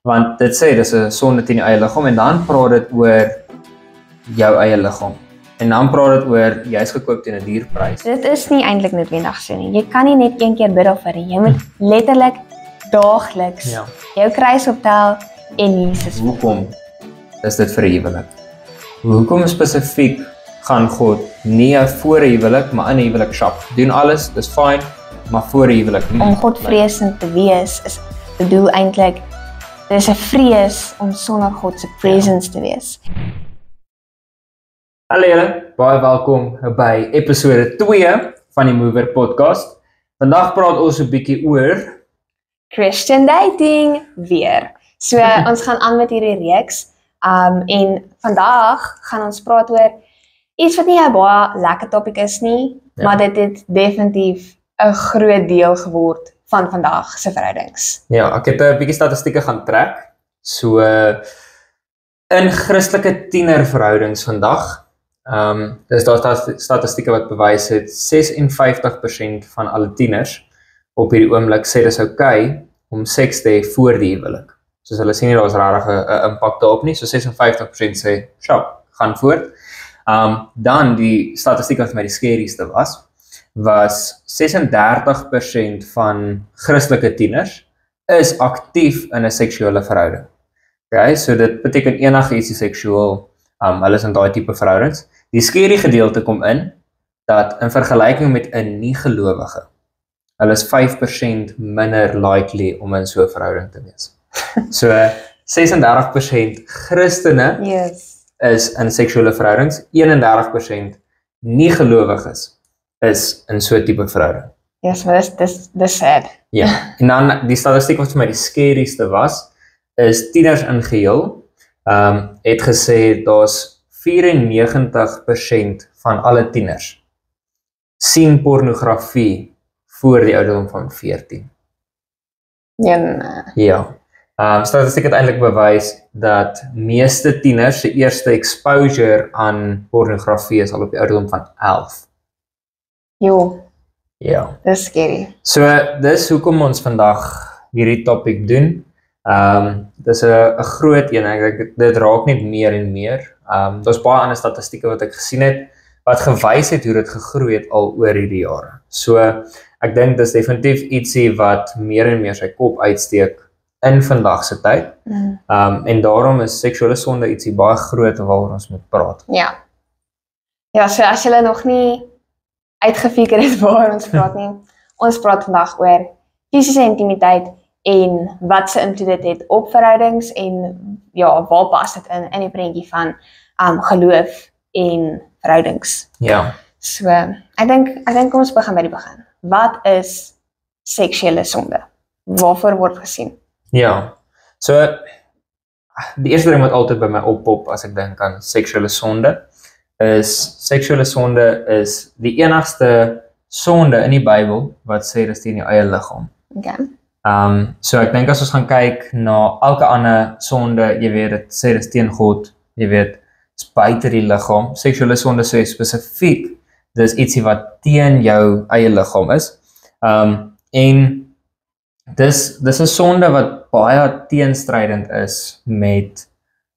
Want dit sê dis 'n sonde teen die eie liggaam en dan praat dit oor jou eie liggaam. En dan praat dit oor jy's gekoop teen 'n duur prys. Dit is nie eintlik noodwendig so nie. Jy kan nie net een keer bid daarvoor nie. Jy moet letterlik daagliks jou kruis optel en Jesus. Hoekom is dit vir 'n huwelik? Hoekom spesifiek gaan God nie voor 'n huwelik, maar in 'n huwelik shop? Doen alles, dis fyn, maar voor 'n huwelik nie. Om Godvreesend te wees is bedoel eintlik dis 'n vrees om sonder God se presence te wees. Hallo julle, baie welkom by episode 2 van die Mover podcast. Vandag praat ons 'n bietjie oor Christian dating weer. So ons gaan aan met hierdie reeks. En vandag gaan ons praat oor iets wat nie 'n baie lekker topik is nie, maar dit het definitief 'n groot deel geword van vandag se verhoudings. Ja, ek het 'n bietjie statistieke gaan trek. So in Christelike tienerverhoudings vandag, dis daar statistieke wat bewys het 56% van alle tieners op hierdie oomblik sê dis okay om seks te hê voor die huwelik. Soos hulle sien nie daar's regtig 'n impak daarop nie. So 56% sê, "Sjop, gaan voort." Dan die statistiek wat vir my die scarieste was 36% van Christelike tieners is aktief in 'n seksuele verhouding. Okay, so dit beteken enigiets is seksueel, hulle is in daai tipe verhoudings. Die scary gedeelte kom in dat in vergelyking met 'n nie-gelowige, hulle is 5% minder likely om in so 'n verhouding te wees. So 36% Christene is in seksuele verhoudings, 31% nie-gelowiges is in so 'n tipe verhouding. Yes, maar dis sad. Ja, en dan die statistiek wat vir my die scarieste is tieners in geheel, het gesê daar's 94% van alle tieners sien pornografie voor die ouderdom van 14. Ja. Statistiek het eintlik bewys dat meeste tieners se eerste exposure aan pornografie is al op die ouderdom van 11. Ja. Dis scary. So dis hoekom ons vandag hierdie topic doen. Dis 'n groot een. Ek dink dit raak net meer en meer. Daar's baie ander statistieke wat ek gesien het wat gewys het hoe dit gegroei het al oor hierdie jare. So ek dink dis definitief ietsie wat meer en meer sy kop uitsteek in vandag se tyd. En daarom is seksuele sonde ietsie baie groot waaroor ons moet praat. Ja. Ja, so as julle nog nie uitgefigure het waar ons praat nie, ons praat vandag oor fisiese intimiteit en wat se invloed dit het op verhoudings en ja, waar pas dit in die prentjie van geloof en verhoudings. Ja. So, ek dink ons begin by die begin. Wat is seksuele sonde? Waarvoor word gesien? Ja. So die eerste ding wat altyd by my oppop as ek dink aan seksuele sonde is die enigste sonde in die Bybel wat sê dis teen jou eie liggaam. Okay. So ek dink as ons gaan kyk na elke ander sonde, jy weet dit sê dis teen God, jy weet is buite die liggaam. Seksuele sonde sê spesifiek dis ietsie wat teen jou eie liggaam is. En dis 'n sonde wat baie teenstrydend is met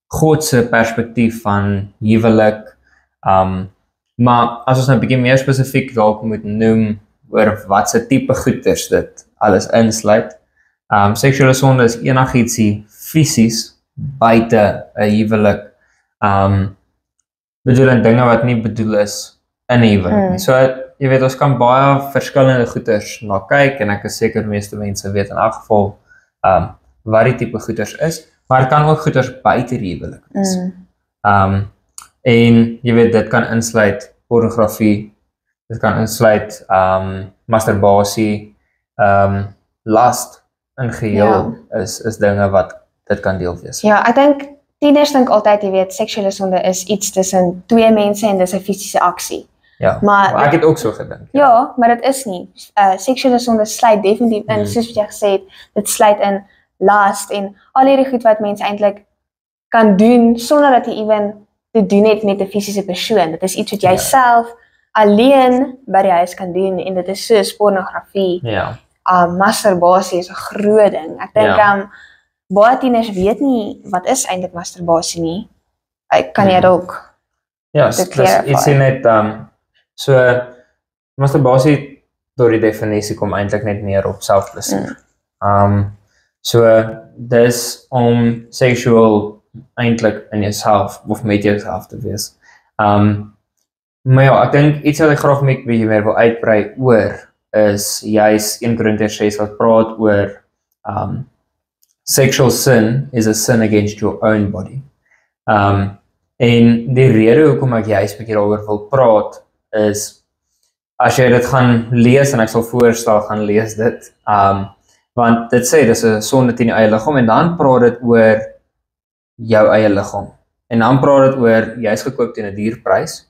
God se perspektief van huwelik. Maar as ons nou 'n bietjie meer spesifiek dalk moet noem oor wat se tipe goeders dit alles insluit. Seksuele sonde is enigietsie fisies buite 'n huwelik. Bedoel en dinge wat nie bedoel is in 'n huwelik nie. So jy weet ons kan baie verskillende goeders na kyk en ek is seker die meeste mense weet in elk geval wat die tipe goeders is, maar dit kan ook goeders buite die huwelik wees. En jy weet dit kan insluit pornografie, dit kan insluit masturbasie, lust in geheel is dinge wat dit kan deel wees. Ja, ek dink tieners dink altyd, jy weet, seksuele sonde is iets tussen twee mense en dis 'n fisiese aksie. Ja, maar ek het ook so gedink. Ja, maar dit is nie. Seksuele sonde sluit definitief in, soos wat jy gesê het, dit sluit in lust en al hierdie goed wat mense eintlik kan doen sonder dat jy ewen te doen het met 'n fisiese persoon. Dit is iets wat jy self alleen by die huis kan doen en dit is soos pornografie. Ja. Masturbasie is 'n groot ding. Ek dink baie tieners weet nie wat is eintlik masturbasie nie. Kan jy ook Ja, te dis clarify? ietsie net so masturbasie door die definisie kom eintlik net neer op selfplesier. So dis om seksueel eintlik in jouself of met jouself te wees. Maar ja, ek dink iets wat ek graag met bietjie meer wil uitbrei oor is juis 1 Korintiërs 6 wat praat oor sexual sin is a sin against your own body. En die rede hoekom ek juis bietjie daaroor wil praat is as jy dit gaan lees en ek sal voorstel gaan lees dit, want dit sê dis 'n sonde teen die eie liggaam en dan praat dit oor jou eie liggaam. En dan praat dit oor jy's gekoop teen 'n dierprys.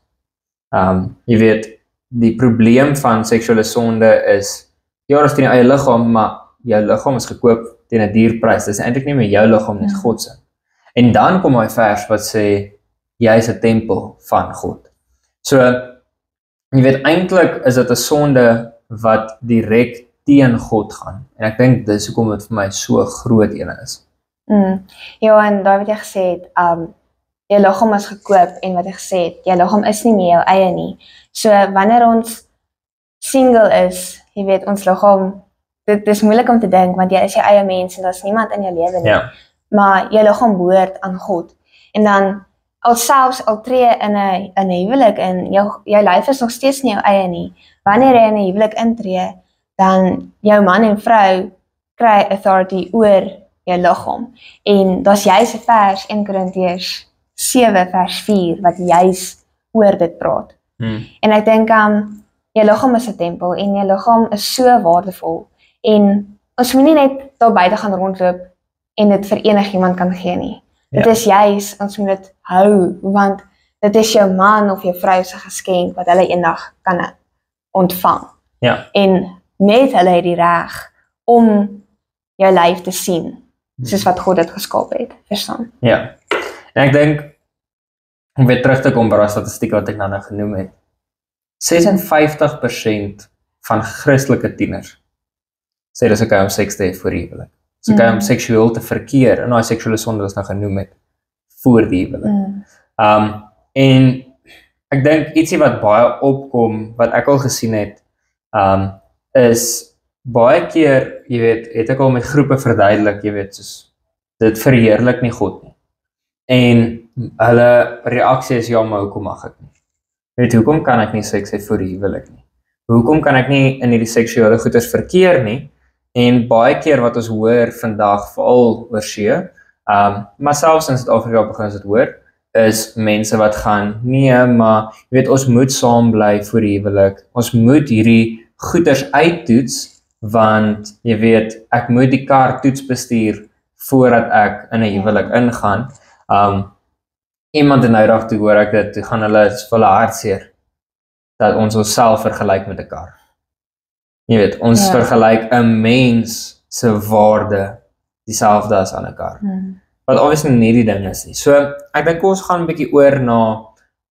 Jy weet, die probleem van seksuele sonde is ja, dis teen die eie liggaam, maar jou liggaam is gekoop teen 'n dierprys. Dis eintlik nie meer jou liggaam nie, God se. En dan kom daai vers wat sê jy is 'n tempel van God. So jy weet eintlik is dit 'n sonde wat direk teen God gaan. En ek dink dis hoekom dit vir my so groot een is. Ja, en daar wat jy gesê het, jou liggaam is gekoop en wat jy gesê het, jou liggaam is nie meer jou eie nie. So wanneer ons single is, jy weet ons liggaam, dit is moeilik om te dink want jy is jou eie mens en daar's niemand in jou lewe nie. Ja. Maar jou liggaam behoort aan God. En dan al tree in 'n huwelik en jou lyf is nog steeds nie jou eie nie. Wanneer jy in 'n huwelik intree, dan jou man en vrou kry authority oor jou liggaam. En daar's juis 'n vers 1 Korintiërs 7 vers 4 wat juis oor dit praat. En ek dink jou liggaam is 'n tempel en jou liggaam is so waardevol en ons moenie net daar buite gaan rondloop en dit vir enigiemand kan gee nie. Dit is juis, ons moet dit hou, want dit is jou man of jou vrou se geskenk wat hulle eendag kan ontvang. Ja. En net hulle het die reg om jou lyf te sien, soos wat God dit geskaap het, verstaan? Ja. En ek dink, om weer terug te kom by die statistiek wat ek nou genoem het, 56% van Christelike tieners sê dis okay om seks te hê voor die huwelik. Dis okay om seksueel te verkeer in daai seksuele sonde wat ons nou genoem het voor die huwelik. En ek dink ietsie wat baie opkom wat ek al gesien het, is baie keer, jy weet, het ek al met groepe verduidelik, jy weet, soos dit verheerlik nie God nie. En hulle reaksie is ja, maar hoekom mag ek nie? Jy weet, hoekom kan ek nie seks hê voor die huwelik nie? Hoekom kan ek nie in hierdie seksuele goeders verkeer nie? En baie keer wat ons hoor vandag, veral oor see, maar selfs in Suid-Afrika begin ons dit hoor, is mense wat gaan, nee, maar jy weet, ons moet saam bly voor die huwelik. Ons moet hierdie goeders uittoets, want jy weet, ek moet die kar toets bestuur voordat ek in 'n huwelik ingaan. Iemand in nou dag toe hoor ek dit, toe gaan hulle hulle hartseer dat ons onsself vergelyk met 'n kar. Jy weet, ons vergelyk 'n mens se waarde dieselfde as aan 'n kar. Wat obviously nie die ding is nie. So, ek dink ons gaan 'n bietjie oor na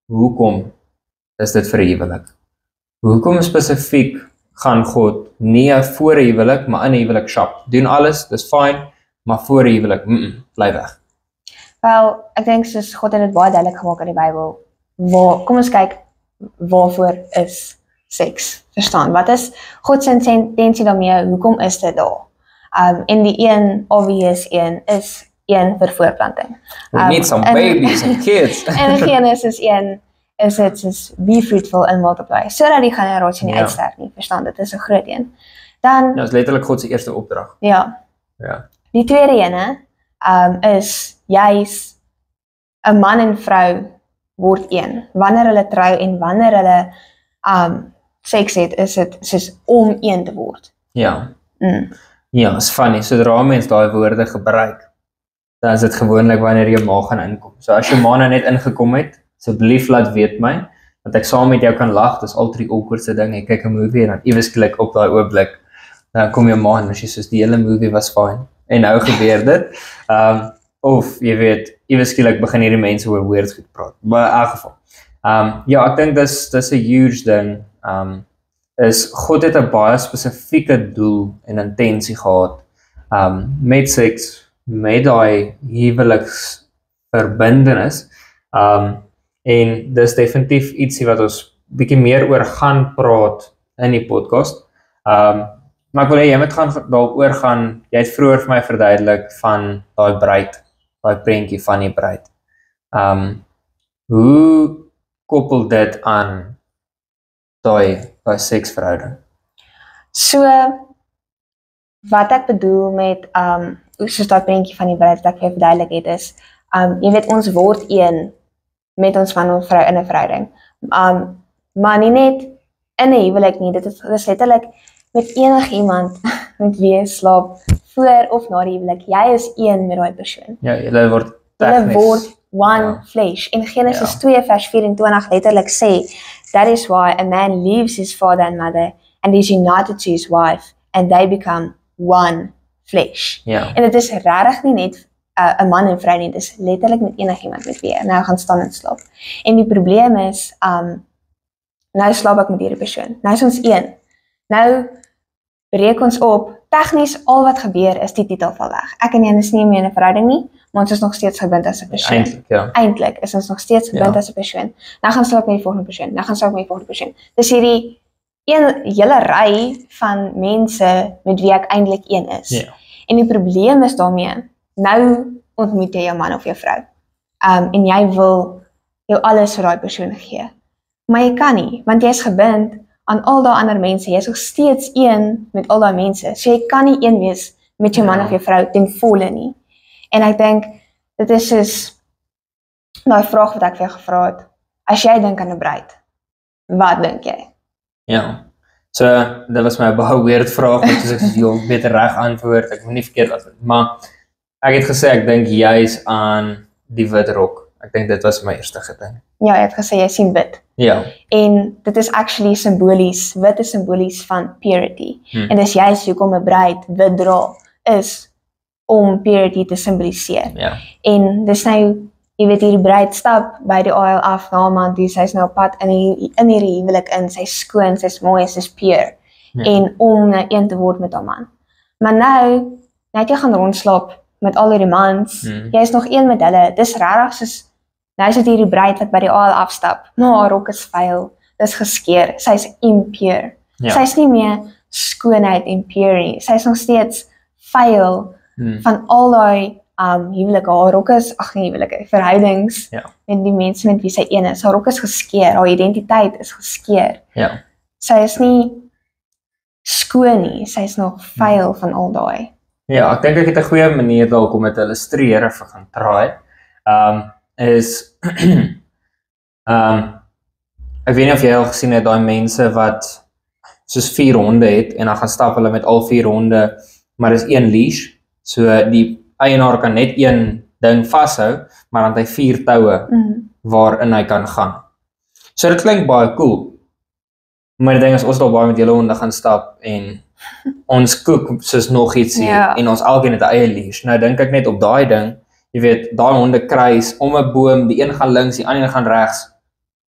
hoekom is dit vir 'n huwelik? Hoekom spesifiek gaan God nie voor 'n huwelik, maar in 'n huwelik shop? Doen alles, dis fyn, maar voor 'n huwelik, bly weg. Wel, ek dink soos God het dit baie duidelik gemaak in die Bybel. Kom ons kyk, waarvoor is seks? Verstaan, wat is God se intensie daarmee? Hoekom is dit daar? En die een obvious een is een vir voortplanting. We need some babies and kids. En die een is dit soos be fruitful and multiply, sodat die generasie nie uitsterf nie. Verstaan, dit is 'n groot een. Dan Ja, is letterlik God se eerste opdrag. Ja. Ja. Die tweede ene is juis 'n man en vrou word een. Wanneer hulle trou en wanneer hulle seks het, is dit soos om een te word. Ja. Ja, is funny. Sodra mense daai woorde gebruik, dan is dit gewoonlik wanneer jou ma gaan inkom. So as jou ma nou net ingekom het, asseblief laat weet my, dat ek saam met jou kan lag. Dis al drie awkwardste ding. Jy kyk 'n movie en dan iewes klik op daai oomblik. Dan kom jou ma en sy soos die hele movie was fyn. En nou gebeur dit. Of jy weet, iewes skielik begin hierdie mense oor weird goed praat. Maar in elk geval. Ja, ek dink dis 'n huge ding. Is God het 'n baie spesifieke doel en intensie gehad met seks met daai huweliksverbintenis. En dis definitief ietsie wat ons bietjie meer oor gaan praat in die podcast. Maar ek wil hê jy moet dalk oor gaan, jy het vroeër vir my verduidelik van daai bruid, daai prentjie van die bruid. Hoe koppel dit aan daai seksverhouding? So, wat ek bedoel met, soos daai prentjie van die bruid wat ek vir jou verduidelik het is, jy weet ons word een met ons man of vrou in 'n verhouding. Maar nie net in 'n huwelik nie, dit is letterlik met enigiemand met wie jy slaap voor of na die huwelik. Jy is een met daai persoon. Ja, julle word one flesh. In Genesis 2 vers 24 letterlik sê, that is why a man leaves his father and mother and is united to his wife and they become one flesh. Ja. En dit is regtig nie net 'n man en vrou nie, dit is letterlik met enigiemand met wie jy nou gaan staan en slaap. En die probleem is, nou slaap ek met hierdie persoon. Nou is ons een. Nou breek ons op. Tegnies al wat gebeur is die titel val weg. Ek en jy is nie meer in 'n verhouding nie, maar ons is nog steeds gebind as 'n persoon. Eintlik, ja. Eintlik is ons nog steeds gebind as 'n persoon. Nou gaan slaap met die volgende persoon. Nou gaan slaap met die volgende persoon. Dis hierdie een hele ry van mense met wie ek eintlik een is. Ja. En die probleem is daarmee, nou ontmoet jy jou man of jou vrou. En jy wil jou alles vir daai persoon gee. Maar jy kan nie, want jy is gebind aan al daai ander mense. Jy is nog steeds een met al daai mense. So jy kan nie een wees met jou man of jou vrou ten volle nie. En ek dink, dit is soos daai vraag wat ek vir jou gevra het. As jy dink aan 'n bruid, wat dink jy? Ja. So, dit was my baie weird vraag, want soos ek sê, jy beter reg antwoord, ek moet nie verkeerd antwoord. Maar ek het gesê, ek dink juis aan die wit rok. Ek dink dit was my eerste gedink. Ja, jy het gesê, jy sien wit. Ja. En dit is actually symbolies, wit is symbolies van purity. En dis juist hoekom 'n bruid wit dra, is om purity te simboliseer. Ja. En dis nou, jy weet hierdie bruid stap by die aisle af na 'n man toe, sy's nou op pad in hierdie huwelik in, sy's skoon, sy's mooi, sy's pure. Ja. En om nou een te word met haar man. Maar nou het jy gaan rondslaap met al hierdie mans, jy is nog een met hulle, dis regtig soos, nou is dit hierdie bruid wat by die aisle afstap, maar haar rok is vuil, dis geskeur, sy's impure. Ja. Sy's nie meer skoonheid en pure nie, sy's nog steeds vuil van al daai huwelike, haar rok is, nie huwelike, verhoudings met die mense met wie sy een is, haar rok is geskeur, haar identiteit is geskeur. Ja. Sy is nie skoon nie, sy is nog vuil van al daai. Ja, ek dink ek het 'n goeie manier dalk om dit te illustreer of ek gaan try. Is ek weet nie of jy al gesien het daai mense wat soos 4 honde het en dan gaan stap hulle met al 4 honde, maar dis een leash. So die eienaar kan net een ding vashou, maar dan het hy 4 toue waarin hy kan gaan. So dit klink baie cool. Maar die ding is, ons het al baie met julle honde gaan stap en ons koek soos nog iets hier en ons elkeen het 'n eie leash. Nou dink ek net op daai ding, jy weet, daai honde kruis om 'n boom, die een gaan links, die ander een gaan regs.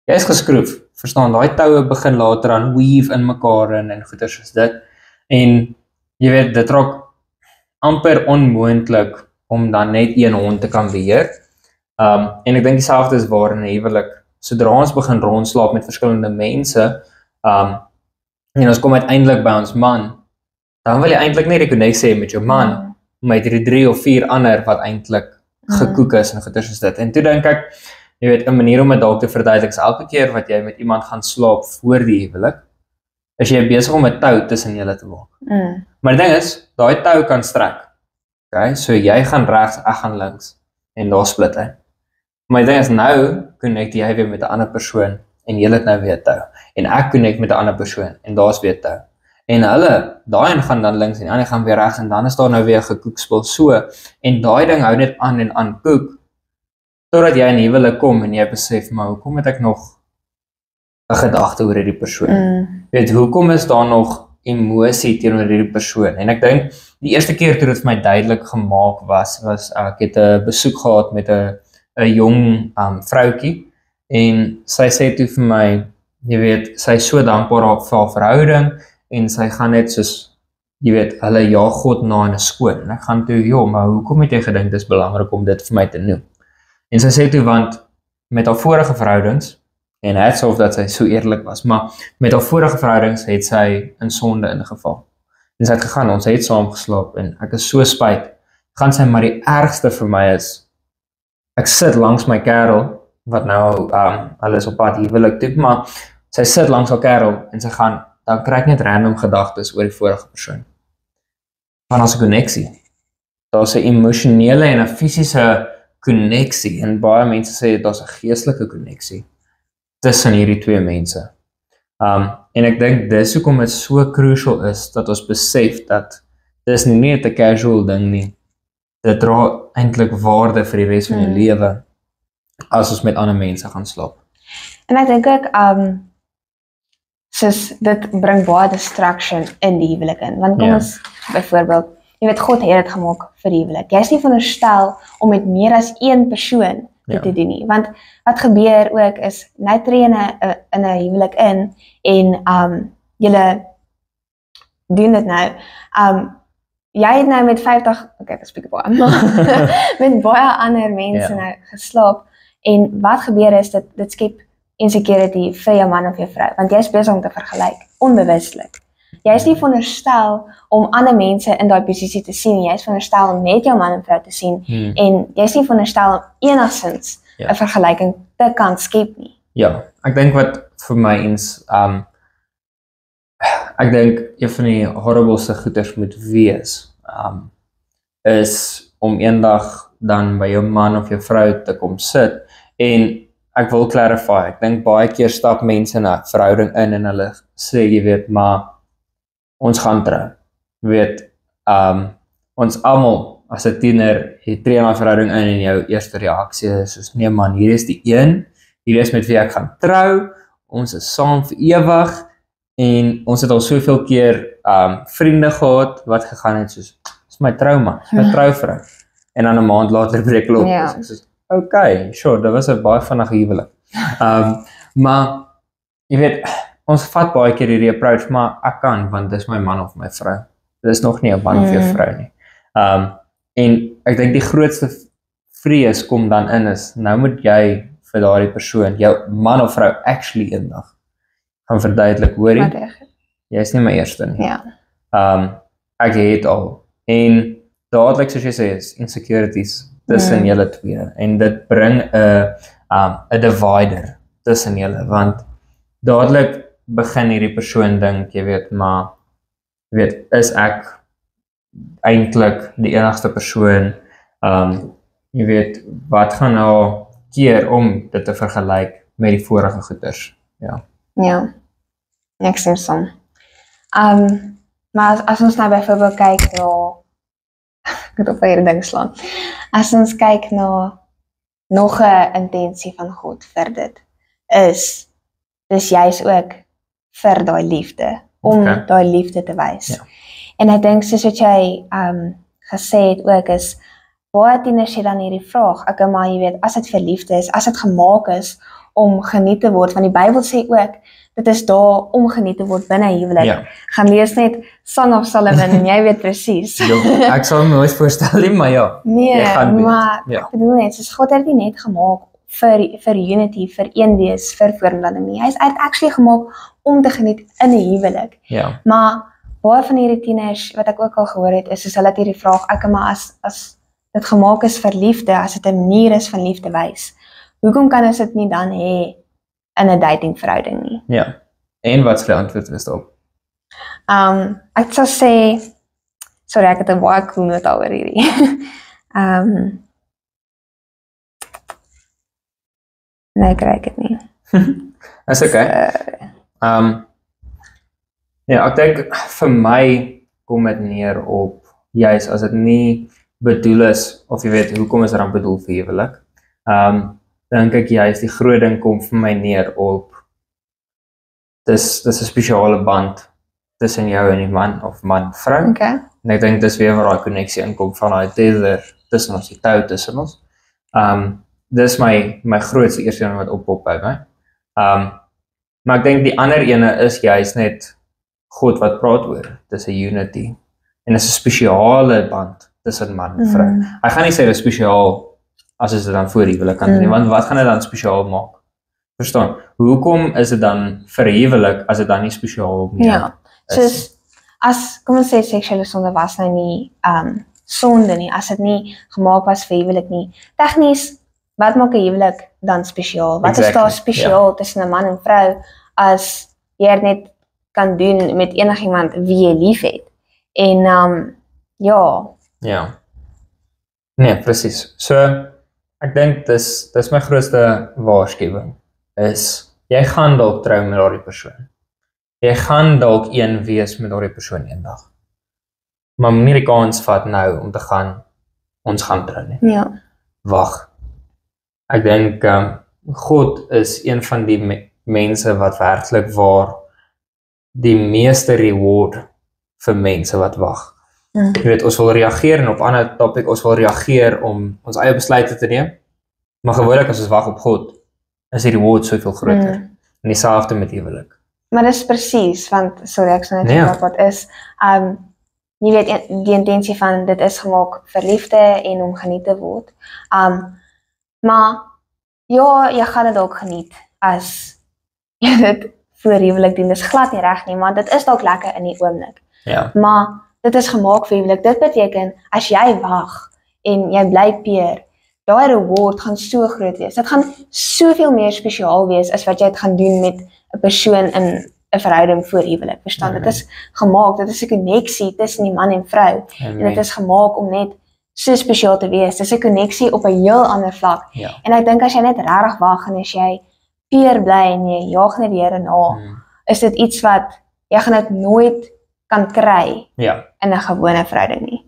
Jy is geskroef, verstaan, daai toue begin later aan weave in mekaar en goeie soos dit. En jy weet, dit raak amper onmoontlik om dan net een hond te kan beheer. En ek dink dieselfde is waar in 'n huwelik. Sodra ons begin rondslaap met verskillende mense, en ons kom uiteindelik by ons man, dan wil jy eintlik net die koneksie hê met jou man, met hierdie 3 of 4 ander wat eintlik gekook is en goeie soos dit. En toe dink ek, jy weet, 'n manier om dit dalk te verduidelik is elke keer wat jy met iemand gaan slaap voor die huwelik, is jy besig om 'n tou tussen julle te maak. Maar die ding is, daai tou kan strek. Okay, so jy gaan regs, ek gaan links en daar split hy. Maar die ding is nou connect jy weer met 'n ander persoon en jy het nou weer 'n tou. En ek connect met 'n ander persoon en daar's weer 'n tou. En hulle, daai een gaan dan links en die ander gaan weer regs en dan is daar nou weer gekoekspel so. En daai ding hou net aan en aan koek totdat jy in die huwelik kom en jy besef, maar hoekom het ek nog 'n gedagte oor hierdie persoon? Weet, hoekom is daar nog emosie teenoor hierdie persoon? En ek dink die eerste keer toe dit vir my duidelik gemaak was ek het 'n besoek gehad met 'n jong vroutjie en sy sê toe vir my, jy weet, sy is so dankbaar vir haar verhouding en sy gaan net soos jy weet, hulle jaag God na in 'n skoon. En ek gaan toe, joh, maar hoekom het jy gedink dit is belangrik om dit vir my te noem? En sy sê toe, want met haar vorige verhoudings, en hats off dat sy so eerlik was, maar met haar vorige verhoudings het sy in sonde ingeval. En sy het gegaan, ons het saam geslaap, en ek is so spyt. Gaan sy, maar die ergste vir my is, ek sit langs my kerel, wat nou, hulle is op pad huwelik toe, maar sy sit langs haar kerel, en sy gaan, dan kry ek net random gedagtes oor die vorige persoon. Van as 'n konneksie. Daar's 'n emosionele en 'n fisiese konneksie, en baie mense sê daar's 'n geestelike konneksie tussen hierdie twee mense. En ek dink dis hoekom dit so crucial is, dat ons besef dat dis nie net 'n casual ding nie, dit dra eintlik waarde vir die res van jou lewe, as ons met ander mense gaan slaap. En ek dink ook, soos dit bring baie distraction in die huwelik in. Want kom ons, byvoorbeeld, jy weet, God het dit gemaak vir die huwelik. Jy is nie veronderstel om met meer as een persoon dit te doen nie. Want wat gebeur ook is, nou tree in 'n huwelik in, en julle doen dit nou. Jy het nou met 50, okay, ek spreek baie, met baie ander mense nou geslaap, en wat gebeur is, dit skep insecurity vir jou man of jou vrou, want jy is besig om te vergelyk, onbewuslik. Jy is nie veronderstel om ander mense in daai posisie te sien, jy is veronderstel om net jou man en vrou te sien, en jy is nie veronderstel om enigstens 'n vergelyking te kan skep nie. Ja, ek dink wat vir my eens, ek dink een van die horribleste goeders moet wees, is om eendag dan by jou man of jou vrou te kom sit, en ek wil clarify, ek dink baie keer stap mense in 'n verhouding in, en hulle sê, jy weet, maar ons gaan trou. Jy weet, ons almal, as 'n tiener, jy tree in 'n verhouding in, en jou eerste reaksie is soos, nee man, hier is die een, hier is met wie ek gaan trou, ons is saam vir ewig, en ons het al soveel keer vriende gehad, wat gegaan het soos, dis my trouman, dis my trouvrou, en dan 'n maand later breek loop, soos, okay, sure, dit was 'n baie vinnige huwelik. Maar, jy weet, ons vat baie keer hierdie approach, maar ek kan, want dis my man of my vrou. Dit is nog nie 'n man of jou vrou nie. En ek dink die grootste vrees kom dan in is, nou moet jy vir daardie persoon, jou man of vrou, actually eendag gaan verduidelik, hoorie, jy is nie my eerste nie. Ek het al, en dadelik, soos jy sê, is insecurities tussen julle twee, en dit bring 'n divider tussen julle, want dadelik begin hierdie persoon dink, jy weet, maar, jy weet, is ek eintlik die enigste persoon, jy weet, wat gaan nou keer om dit te vergelyk met die vorige goeders, Ja, ek stem saam. Maar as ons nou byvoorbeeld kyk na, ek het op hierdie ding slaan, as ons kyk na nog 'n intensie van God vir dit, is, dis juist ook vir daai liefde, om daai liefde te wys. En ek dink, soos wat jy gesê het ook, is, baie tieners sê dan hierdie vraag, okay, maar jy weet, as dit vir liefde is, as dit gemaak is om geniet te word, want die Bybel sê ook, dit is daar om geniet te word binne huwelik. Gaan lees net Song of Solomon, en jy weet presies. Ek sal my nooit voorstel nie, maar ja. Nee, maar ek bedoel net, soos God het nie net gemaak vir unity, vir een wees, vir voorblanding nie. Hy is actually gemaak om te geniet in 'n huwelik. Maar baie van hierdie tieners, wat ek ook al gehoor het, is soos hulle het hierdie vraag, ek, maar as dit gemaak is vir liefde, as dit 'n manier is van liefde wys, hoekom kan ons dit nie dan hê in 'n datingverhouding nie? En wat is die antwoord is daarop? Ek sal sê, sorry, ek het 'n baie cool noot oor hierdie. Nee, kry ek dit nie. Dis okay. Ja, ek dink vir my kom dit neer op, juist as dit nie bedoel is, of jy weet, hoekom is dit dan bedoel vir huwelik? Dink ek juist die groot ding kom vir my neer op, dis 'n spesiale band tussen jou en die man of man-vrou. En ek dink dis weer waar daai konneksie inkom, van daai tether tussen ons, die tou tussen ons. Dis my grootste eerste een wat oppop by my. Maar ek dink die ander ene is juist net God wat praat oor, dis 'n unity. En is 'n spesiale band tussen man en vrou. Ek gaan nie sê dit is spesiaal as dit dan voor huwelik kan doen, want wat gaan dit dan spesiaal maak? Verstaan? Hoekom is dit dan vir huwelik as dit dan nie spesiaal meer Ja, soos as kom ons sê seksuele sonde was nou nie sonde nie, as dit nie gemaak was vir huwelik nie. Tegnies, wat maak 'n huwelik dan spesiaal? Wat is daar spesiaal tussen 'n man en vrou as jy net kan doen met enigiemand wie jy liefhet? En ja. Ja. Nee, presies. So ek dink dis my grootste waarskuwing is jy gaan dalk trou met daardie persoon. Jy gaan dalk een wees met daardie persoon eendag. Maar moenie die kans vat nou om te gaan ons gaan trou nie. Ja. Wag. Ek dink God is een van die mense wat werklik waar die meeste reward vir mense wat wag. Jy weet, ons wil reageer en op ander topic, ons wil reageer om ons eie besluite te neem, maar gewoonlik as ons wag op God, is die reward soveel groter. En dieselfde met huwelik. Maar dis presies, want, sorry, ek sal net wat is, jy weet, die intensie van dit is gemaak vir liefde en om geniet te word. Maar, ja, jy gaan dit ook geniet as jy dit voor huwelik doen. Dis glad nie reg nie, maar dit is dalk lekker in die oomblik. Ja. Maar dit is gemaak vir huwelik. Dit beteken, as jy wag en jy bly peer, daai reward gaan so groot wees. Dit gaan soveel meer spesiaal wees as wat jy het gaan doen met 'n persoon in 'n verhouding voor huwelik. Verstaan? Dit is gemaak, dit is 'n koneksie tussen die man en vrou. En dit is gemaak om net so spesiaal te wees. Dit is 'n koneksie op 'n heel ander vlak. En ek dink as jy net regtig wag en as jy peer bly en jy jaag net die Here na, is dit iets wat jy gaan dit nooit kan kry in 'n gewone verhouding nie.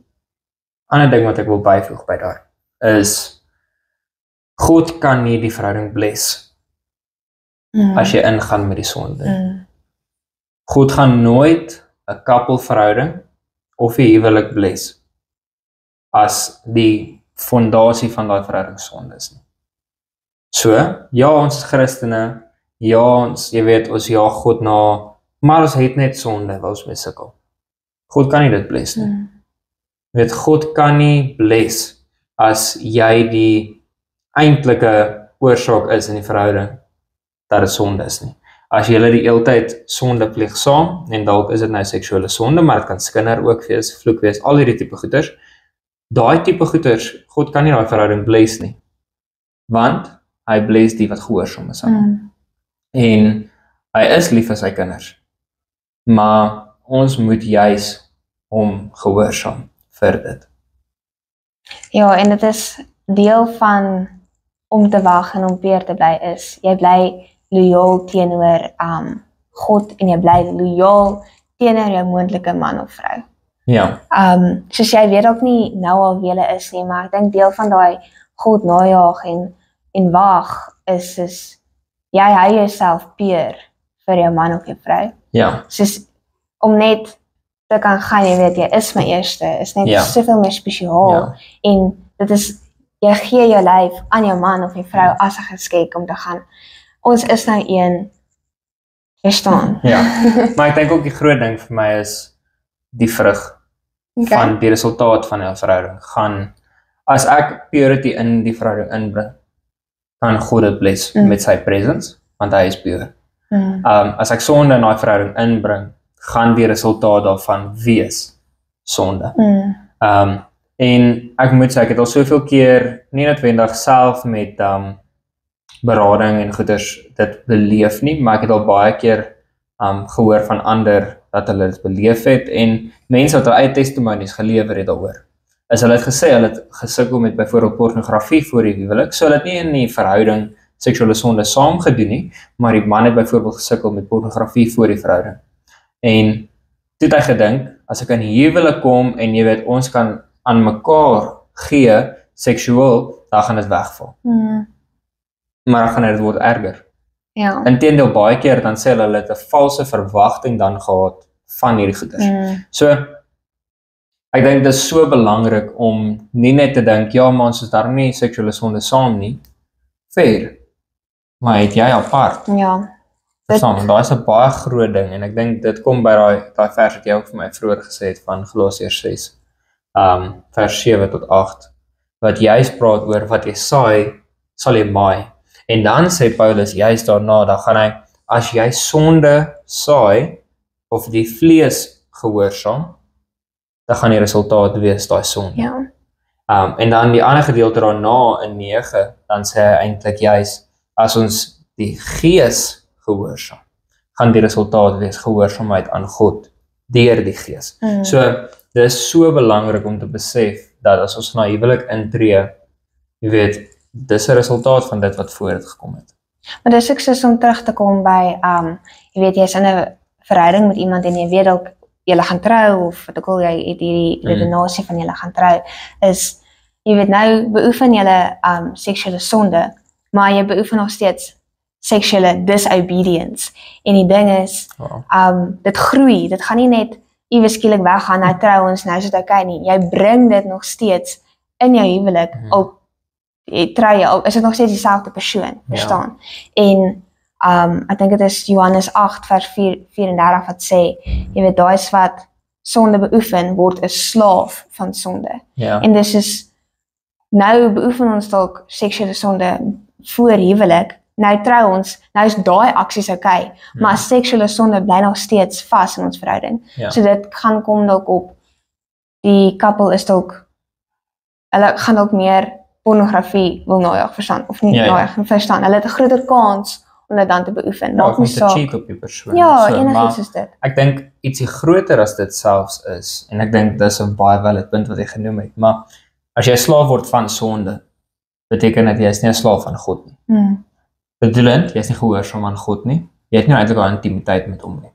Ander ding wat ek wil byvoeg by daar is God kan nie die verhouding bless as jy ingaan met die sonde. God gaan nooit 'n couple verhouding of 'n huwelik bless as die fondasie van daai verhouding sonde is nie. So, ja, ons is Christene, ja, ons, jy weet, ons jaag God na, maar ons het net sonde, waar ons mee sukkel. God kan nie dit bless nie. Jy weet, God kan nie bless as jy die eintlike oorsaak is in die verhouding, dat dit sonde is nie. As jy die heeltyd sonde pleeg saam, en dalk is dit nou seksuele sonde, maar dit kan skinder ook wees, vloek wees, al hierdie tipe goeters, daai tipe goeters, God kan nie daai verhouding bless nie. Want hy bless die wat gehoorsaam is aan hom. En hy is lief vir sy kinders. Maar ons moet juis hom gehoorsaam vir dit. Ja, en dit is deel van om te wag en om peer te bly is, jy bly loyaal teenoor God en jy bly loyaal teenoor jou moontlike man of vrou. Ja. Soos jy weet ook nie nou al wie hulle is nie, maar ek dink deel van daai God najaag en wag is jy hou jouself peer vir jou man of jou vrou. Ja. Soos om net te kan gaan, jy weet, jy is my eerste, is net soveel meer spesiaal. En dit is, jy gee jou lyf aan jou man of jou vrou as 'n geskenk om te gaan. Ons is nou een, verstaan. Ja, maar ek dink ook die groot ding vir my is die vrug van die resultaat van 'n verhouding. As ek purity in die verhouding inbring, kan God dit bless met sy presence, want hy is pure. As ek sonde in daai verhouding inbring, gaan die resultaat daarvan wees sonde. En ek moet sê, ek het al soveel keer, nie noodwendig self met berading en goeders dit beleef nie, maar ek het al baie keer gehoor van ander dat hulle dit beleef het, en mense wat hulle eie testimonies gelewer het daaroor. Is hulle het gesê, hulle het gesukkel met byvoorbeeld pornografie voor die huwelik, so hulle het nie in die verhouding seksuele sonde saam gedoen nie, maar die man het byvoorbeeld gesukkel met pornografie voor die verhouding. En toe het hy gedink, as ek in die huwelik kom en jy weet, ons kan aan mekaar gee, seksueel, dan gaan dit wegval. Maar dan gaan dit word erger. Ja. Inteendeel baie keer dan sê hulle het 'n valse verwagting dan gehad van hierdie goeders. So, ek dink dit is so belangrik om nie net te dink, ja, maar ons is daar nie seksuele sonde saam nie. Fair. Maar het jy apart. Ja. Verstaan, want daar is 'n baie groot ding en ek dink dit kom by daai vers wat jy ook vir my vroeër gesê het van Galasiërs 6, vers 7 tot 8, wat juist praat oor wat jy saai, sal jy maai. En dan sê Paulus juist daarna, dan gaan hy, as jy sonde saai, of die vlees gehoorsaam, dan gaan die resultaat wees daai sonde. Ja. En dan die ander gedeelte daarna in 9, dan sê hy eintlik juist, as ons die gees gehoorsaam, gaan die resultaat wees gehoorsaamheid aan God, deur die gees. So, dit is so belangrik om te besef, dat as ons na huwelik intree, jy weet, dis 'n resultaat van dit wat voor het gekom het. Maar dis ook soos om terug te kom by, jy weet, jy's in 'n verhouding met iemand en jy weet dalk julle gaan trou, of wat ook al jy het hierdie redenasie van julle gaan trou, is, jy weet, nou beoefen julle seksuele sonde, maar jy beoefen nog steeds seksuele disobedience. En die ding is, dit groei, dit gaan nie net iewes skielik weggaan, nou trou ons, nou is dit okay nie. Jy bring dit nog steeds in jou huwelik, al trou jy, al is dit nog steeds dieselfde persoon, verstaan? En ek dink dit is Johannes 8 vers 34 wat sê, jy weet, daai is wat sonde beoefen, word 'n slaaf van sonde. En dis is, nou beoefen ons dalk seksuele sonde voor huwelik, nou trou ons, nou is daai aksies okay, maar seksuele sonde bly nog steeds vas in ons verhouding. So dit gaan kom dalk op, die couple is dalk, hulle gaan dalk meer pornografie wil najaag, verstaan, of nie najaag, verstaan, hulle het 'n groter kans om dit dan te beoefen. Of om te cheat op die persoon. Ja, enigiets is dit. Ek dink ietsie groter as dit selfs is, en ek dink dis 'n baie valid punt wat jy genoem het, maar as jy slaaf word van sonde, beteken dat jy is nie 'n slaaf van God nie. Bedoelend, jy is nie gehoorsaam aan God nie, jy het nie eintlik al intimiteit met hom nie.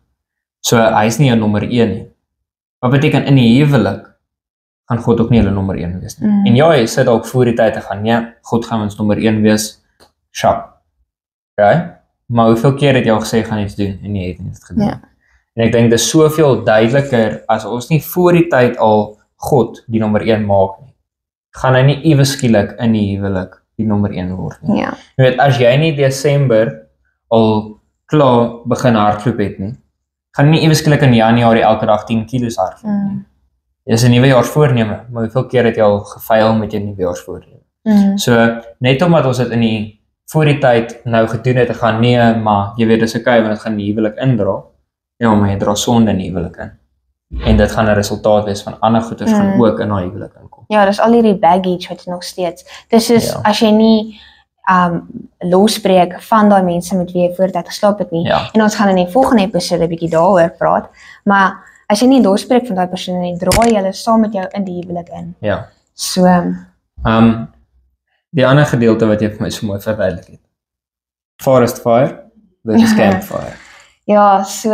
So, hy is nie jou nommer 1 nie. Wat beteken in die huwelik, gaan God ook nie hulle nommer 1 wees nie. En ja, jy sit ook voor die tyd te gaan, nee, God gaan ons nommer 1 wees, sharp. Okay? Maar hoeveel keer het jy al gesê, gaan iets doen, en jy het nie dit gedoen. En ek dink, dit is soveel duideliker, as ons nie voor die tyd al God die nommer 1 maak nie, gaan hy nie ewe skielik in die huwelik die nommer 1 word nie. Jy weet, as jy nie Desember al klaar begin hardloop het nie, gaan nie ewe skielik in Januarie elke dag 10 kilos hardloop nie. Dit is 'n nuwejaarsvoorneme, maar hoeveel keer het jy al gefaal met jou nuwejaarsvoorneme? So, net omdat ons dit in die voor die tyd nou gedoen het, te gaan, nee, maar jy weet, dis okay, want dit gaan die huwelik indra, ja, maar jy dra sonde in die huwelik in. En dit gaan 'n resultaat wees van ander goeders gaan ook in daai huwelik inkom. Ja, dis al hierdie baggage wat jy nog steeds. Dis is as jy nie losbreek van daai mense met wie jy voortyd geslaap het nie. En ons gaan in die volgende episode 'n bietjie daaroor praat, maar as jy nie losbreek van daai persoon nie, draai hulle saam met jou in die huwelik in. So die ander gedeelte wat jy vir my so mooi verduidelik het. Forest fire versus campfire. Ja, so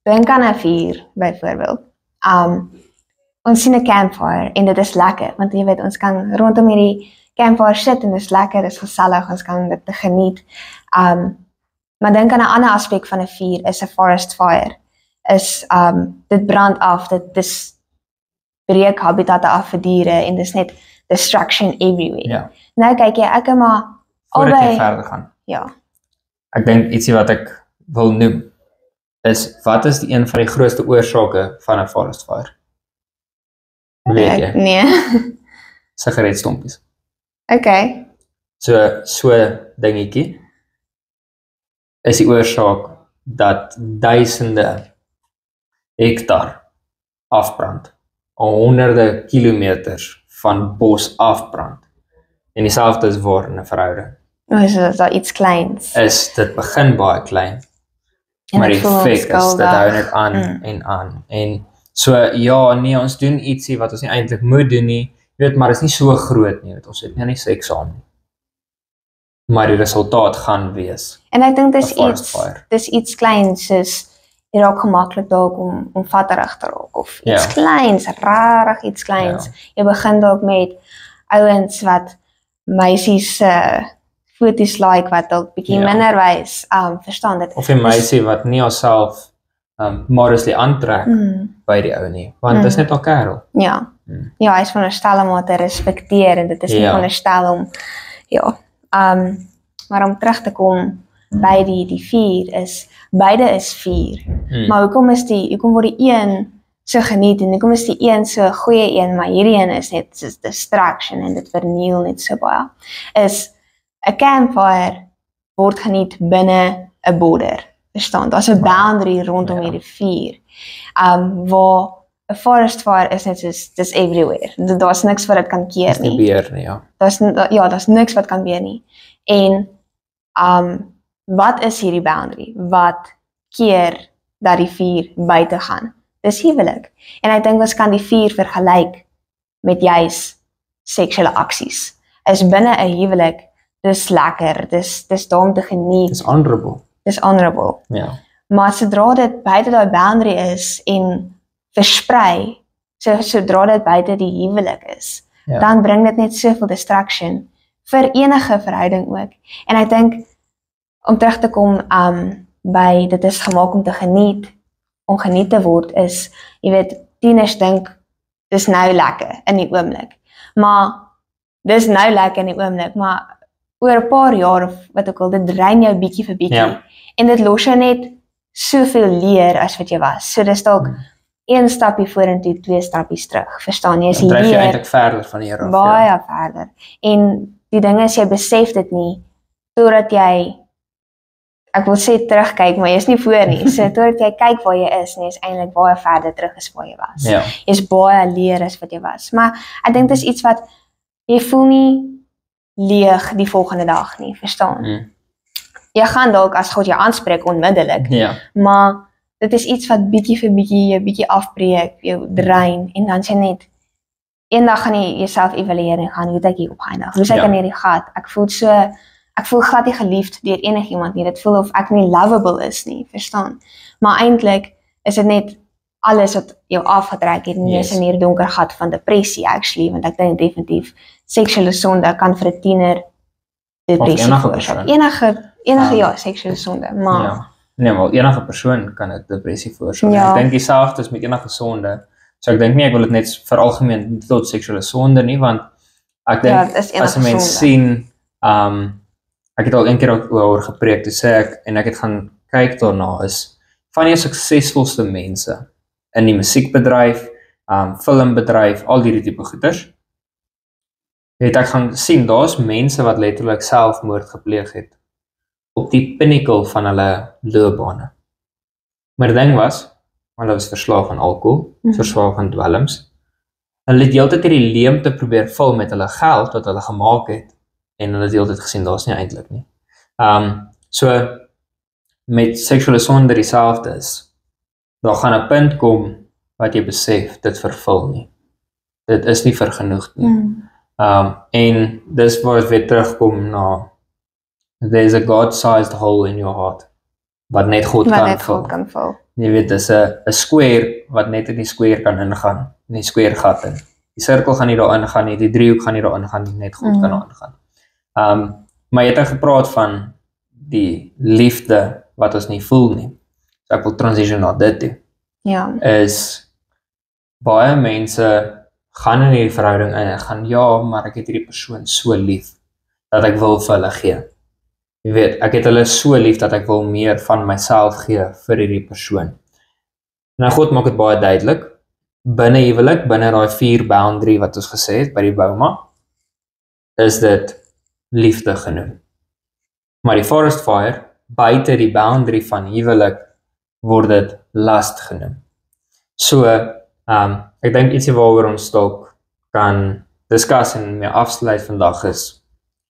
dink aan 'n vuur byvoorbeeld. Ons sien 'n campfire en dit is lekker, want jy weet, ons kan rondom hierdie campfire sit en dit is lekker, dit is gesellig, ons kan dit geniet. Maar dink aan 'n ander aspek van 'n vuur is 'n forest fire. Dit brand af, dit breek habitatte af vir diere en dis net destruction everywhere. Nou kyk jy, ek kan maar voordat jy verder gaan. Ek dink ietsie wat ek wil noem is, wat is die een van die grootste oorsake van 'n forest fire? Weet jy? Nee. Sigaretstompies. Okay. So dingetjie is die oorsaak dat duisende hektar afbrand, honderde kilometers van bos afbrand. En dieselfde is waar in 'n verhouding. Is dit iets kleins? Dit begin baie klein, maar die effek is, dit hou net aan en aan. En so, ja, nee, ons doen ietsie wat ons nie eintlik moet doen nie, jy weet, maar is nie so groot nie, ons het nie seks aan nie. Maar die resultaat gaan wees. En ek dink dis iets kleins, soos jy raak gemaklik dalk om vatterig te raak, of iets kleins, rarig iets kleins. Jy begin dalk met ouens wat meisies foto's like wat dalk bietjie minder wys, verstaan dit. Of 'n meisie wat nie haarself modestly aantrek by die ou nie, want dit is net 'n kerel. Ja, hy is veronderstel om haar te respekteer en dit is nie veronderstel om, maar om terug te kom by die 4 is, beide is 4. Maar hoekom word die een so geniet en hoekom is die een so goeie een, maar hierdie een is net so distraction en dit verniel net so baie, is 'n campfire word geniet binne 'n border, verstaan? Daar's 'n boundary rondom hierdie 4, waar 'n forest fire is net soos, dis everywhere, daar's niks wat dit kan keer nie. Beheer nie, ja. Daar's niks wat kan beheer nie, en wat is hierdie boundary, wat keer dat die 4 buite gaan? Dis huwelik. En ek dink ons kan die 4 vergelyk met juis seksuele aksies. Is binne 'n huwelik, dis lekker, dis daar om te geniet. Dis honorable. Ja. Maar sodra dit buite daai boundary is en versprei, sodra dit buite die huwelik is, dan bring dit net soveel distraction vir enige verhouding ook. En ek dink, om terug te kom by dit is gemaak om te geniet, om geniet te word, is, jy weet, tieners dink, dis nou lekker in die oomblik. Maar, dis nou lekker in die oomblik, maar oor 'n paar jaar of wat ook al, dit drein jou bietjie vir bietjie. Ja. En dit los jou net soveel leer as wat jy was. So dis dalk 1 stapie vorentoe, 2 stappies terug. Verstaan jy? As jy dryf jy leer eintlik verder van hier af. baie verder. En die ding is, jy besef dit nie, totdat jy, ek wil sê terugkyk, maar jy is nie voor nie. So totdat jy kyk waar jy is, nie is eintlik baie verder terug as waar jy was. Ja. Jy is baie leer as wat jy was. Maar ek dink dis iets wat, jy voel nie leeg die volgende dag nie, verstaan? Jy gaan dalk as God jou aanspreek onmiddellik, maar dit is iets wat bietjie vir bietjie jou bietjie afbreek, jou drein, en dan sê net, eendag gaan jy jouself evalueer en gaan, hoe het ek hier opgeëindig? Hoe is ek in hierdie gat? Ek voel glad nie geliefd deur enigiemand nie, dit voel of ek nie lovable is nie, verstaan? Maar eintlik is dit net alles wat jou afgetrek het, en jy is in hierdie donker gat van depressie, actually, want ek dink definitief, seksuele sonde kan vir 'n tiener depressie veroorsaak. Enige seksuele sonde, maar ja. Nee, maar enige persoon kan dit depressie veroorsaak. Ja. Ek dink dieselfde is met enige sonde. So ek dink nie ek wil dit net veralgemeen tot seksuele sonde nie, want ek dink as 'n mens sien, ek het al een keer oor gepreek, toe sê ek, en ek het gaan kyk daarna, is van die suksesvolste mense in die musiekbedryf, filmbedryf, al hierdie tipe goeders, het ek gaan sien, daar's mense wat letterlik selfmoord gepleeg het op die pinnacle van hulle loopbane. Maar die ding was, hulle was verslaaf aan alkohol, verslaaf aan dwelms. Hulle het heeltyd hierdie leemte probeer vul met hulle geld wat hulle gemaak het, en hulle het heeltyd gesien, daar's nie eintlik nie. So met seksuele sonde dieselfde is, daar gaan 'n punt kom wat jy besef, dit vervul nie. Dit is nie vergenoeg nie. En dis waar het weer terugkom na there's a God-sized hole in your heart wat net God kan vul. Jy weet, dis 'n square wat net in die square kan ingaan, in die square gat in. Die sirkel gaan nie daar ingaan nie, die driehoek gaan nie daar ingaan nie, net God kan daar ingaan. Maar jy het gepraat van die liefde wat ons nie voel nie. So ek wil transition na dit toe. Ja. Is baie mense gaan in hierdie verhouding in en gaan, ja, maar ek het hierdie persoon so lief dat ek wil vir hulle gee. Jy weet, ek het hulle so lief dat ek wil meer van myself gee vir hierdie persoon. Nou God maak dit baie duidelik, binne huwelik, binne daai 4 boundary wat ons gesê het by die Bouma, is dit liefde genoem. Maar die forest fire, buite die boundary van huwelik, word dit lust genoem. So, ek dink ietsie waaroor ons dalk kan discuss en mee afsluit vandag is,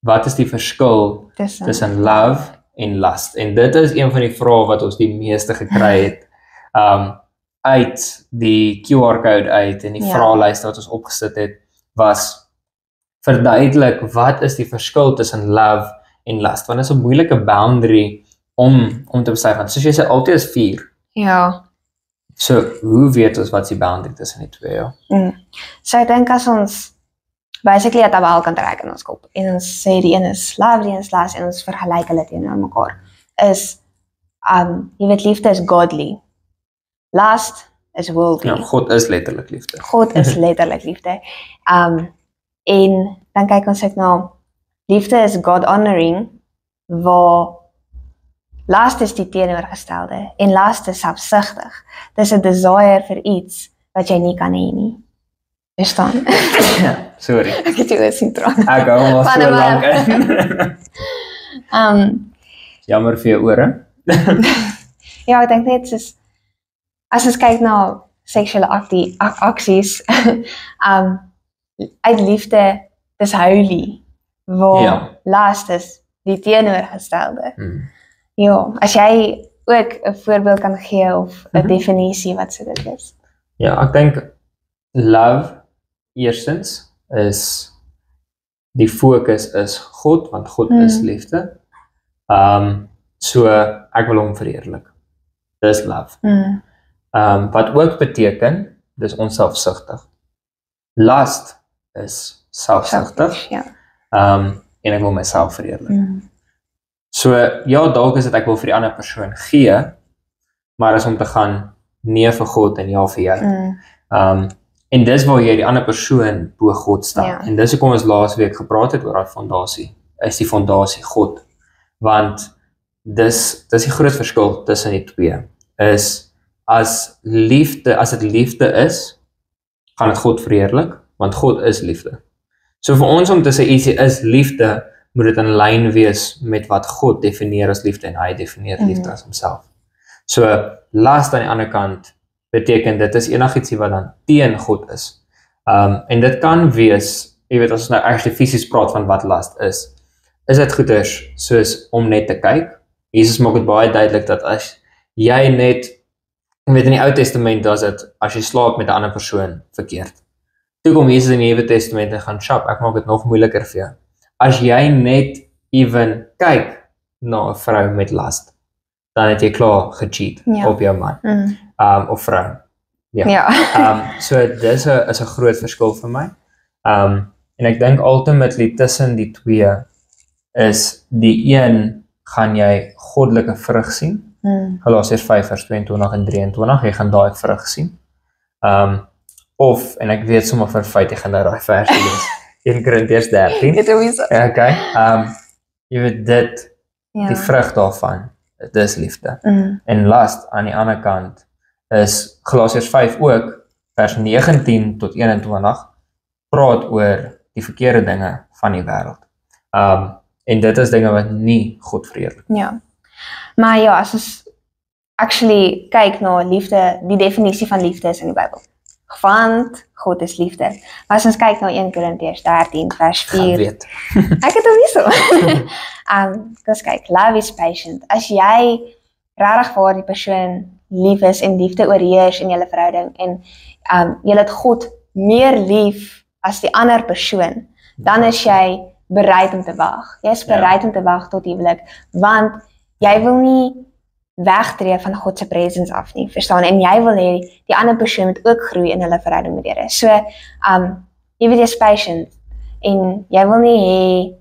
wat is die verskil tussen love en lust? En dit is een van die vrae wat ons die meeste gekry het, uit die QR-code uit en die vraelyste wat ons opgesit het, was verduidelik, wat is die verskil tussen love en lust? Want dit is 'n moeilike boundary om te besluit, want soos jy sê, altyd is 4. Ja. So, hoe weet ons wat is die boundary tussen die twee, ja? So ek dink as ons basically 'n tabel kan trek in ons kop, en ons sê die een is love, die een is lust, en ons vergelyk hulle teenoor mekaar, is, jy weet, liefde is godly. Lust is worldly. Ja, God is letterlik liefde. God is letterlik liefde. En dan kyk ons ek na, liefde is God honoring, waar Lust is die teenoorgestelde en lust is selfsugtig. Dis 'n desire vir iets wat jy nie kan hê nie. Verstaan? Sorry. Ek het jou gesien traan. Ek hou al so lank in. Jammer vir jou ore. Ja, ek dink net soos as ons kyk na seksuele aksies, uit liefde, dis holy, waar lust is die teenoorgestelde. Ja, as jy ook 'n voorbeeld kan gee of 'n definisie wat so dit is. Ja, ek dink love eerstens is die fokus is God, want God is liefde. So ek wil hom verheerlik. Dis love. Wat ook beteken, dis onselfsugtig. Lust is selfsugtig. Ja. En ek wil myself verheerlik. So ja, dalk is dit ek wil vir die ander persoon gee, maar is om te gaan nee vir God en ja vir jou. En dis waar jy die ander persoon bo God staan. Ja. En dis hoekom ons laasweek gepraat het oor daai fondasie. Is die fondasie God. Want dis die groot verskil tussen die twee. Is as dit liefde is, gaan dit God verheerlik, want God is liefde. So vir ons om te sê ietsie is liefde, moet dit in lyn wees met wat God definieer as liefde en hy definieer liefde as homself. So lust aan die ander kant beteken dit is enigietsie wat dan teen God is. En dit kan wees, jy weet as ons nou actually fisies praat van wat lust is dit goeders soos om net te kyk. Jesus maak dit baie duidelik dat as jy net, jy weet in die Ou Testament was dit as jy slaap met 'n ander persoon verkeerd. Toe kom Jesus in die Nuwe Testament en gaan ek maak dit nog moeiliker vir jou. As jy net even kyk na 'n vrou met lust, dan het jy klaar gecheat op jou man of vrou. So dis is 'n groot verskil vir my. En ek dink ultimately tussen die twee is die een gaan jy goddelike vrug sien. Galasiërs 5:22 en 23, jy gaan daai vrug sien. Of, en ek weet sommer vir feit, jy gaan nou daai vers lees, 1 Korintiërs 13. Okay, jy weet dit, die vrug daarvan, dit is liefde. En lust aan die ander kant is Galasiërs 5 ook, vers 19 tot 21, praat oor die verkeerde dinge van die wêreld. En dit is dinge wat nie God verheerlik. Ja. Maar ja, as ons actually kyk na liefde, die definisie van liefde is in die Bybel. Want God is liefde. As ons kyk na 1 Korintiërs 13 vers 4. Ek het hom hierso. Ons kyk, love is patient. As jy regtig waar die persoon lief is en liefde oorheers in julle verhouding en julle het God meer lief as die ander persoon, dan is jy bereid om te wag. Jy is bereid om te wag tot huwelik, want jy wil nie wegtree van God se presence af nie, verstaan? En jy wil hê die ander persoon moet ook groei in hulle verhouding met Here. So, jy weet jy's patient en jy wil nie hê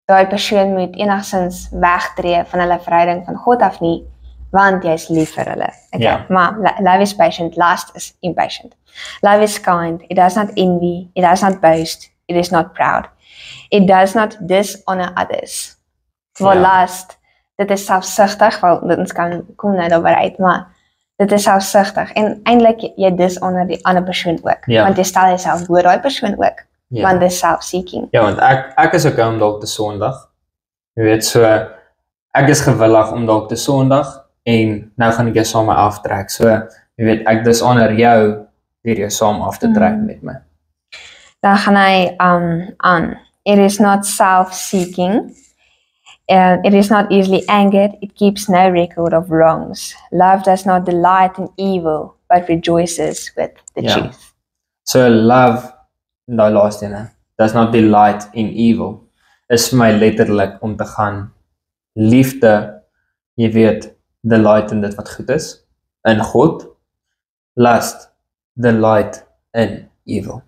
daai persoon moet enigstens wegtree van hulle verhouding van God af nie, want jy's lief vir hulle. Okay, maar love is patient, lust is impatient. Love is kind, it does not envy, it does not boast, it is not proud. It does not dishonor others. For lust, dit is selfsugtig, want ons kom nou daarby uit, maar dit is selfsugtig. En eintlik jy dishonor die ander persoon ook, want jy stel jouself bo daai persoon ook, want dit is self-seeking. Ja, want ek is ook om dalk te sondig. Jy weet, so ek is gewillig om dalk te sondig en nou gaan ek jou saam aftrek. So, jy weet, ek dishonor jou deur jou saam af te trek met my. Dan gaan hy aan. It is not self-seeking. It is not easily angered. It keeps no record of wrongs. Love does not delight in evil, but rejoices with the truth. So love, nou laaste ene, does not delight in evil. Is vir my letterlik om te gaan liefde, jy weet, delight in dit wat goed is, in God. Lust, delight in evil.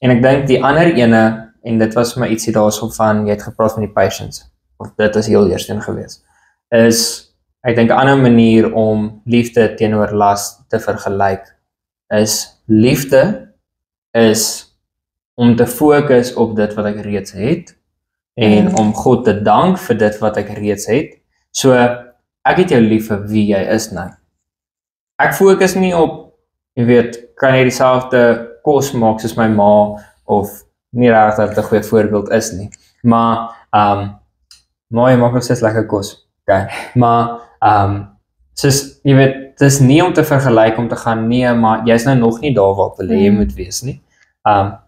En ek dink die ander ene, en dit was my ietsie daarso van, jy het gepraat van die patience, of dit is heel eerst een gewees, is, ek dink 'n ander manier om liefde teenoor lust te vergelyk, is liefde is om te fokus op dit wat ek reeds het, en om God te dank vir dit wat ek reeds het, So, ek het jou lief vir wie jy is nou. Ek fokus nie op, jy weet, kan jy dieselfde kos maak soos my ma, of nie regtig dat dit 'n goeie voorbeeld is nie. Maar, maar jy maak nog steeds lekker kos. Okay. Maar, soos, jy weet, dis nie om te vergelyk om te gaan, nee, maar jy's nou nog nie daar waar ek wil hê jy moet wees nie.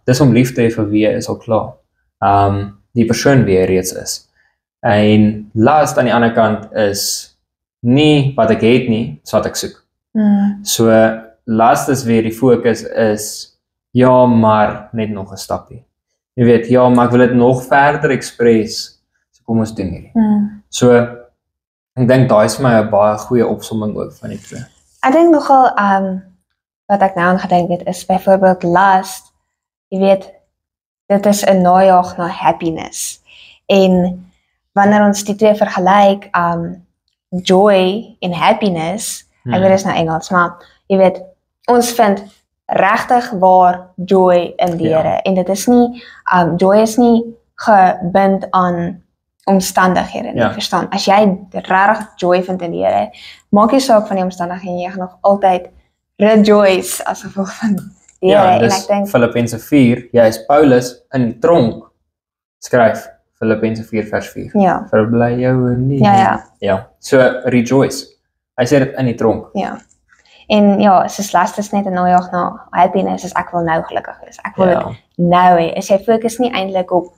Dis om lief te hê vir wie jy is al klaar. Die persoon wie jy reeds is. En last aan die ander kant is nie wat ek het nie, is wat ek soek. So, last is weer die fokus is, ja, maar net nog 'n stapie. Jy weet, ja, maar ek wil dit nog verder express, so kom ons doen hierdie. So, ek dink daai is vir my 'n baie goeie opsomming ook van die twee. Ek dink nogal, wat ek nou aan gedink het, is byvoorbeeld lust, jy weet, dit is 'n najaag na happiness. En wanneer ons die twee vergelyk, joy en happiness, ek weet dit is nou Engels, maar jy weet, ons vind regtig waar joy in die Here. En dit is nie, joy is nie gebind aan omstandighede nie, verstaan? As jy regtig joy vind in die Here, maak nie saak van die omstandighede, jy gaan nog altyd rejoice as gevolg van die Here. En ek dink Filippense 4, jy is Paulus in die tronk skryf Filippense 4 vers 4. Ja. Verbly jou nie. Ja. So rejoice. Hy sê dit in die tronk. Ja. En ja, soos last is net 'n najaag na happiness, as ek wil nou gelukkig wees. Ek wil dit nou hê. As jy fokus nie eintlik op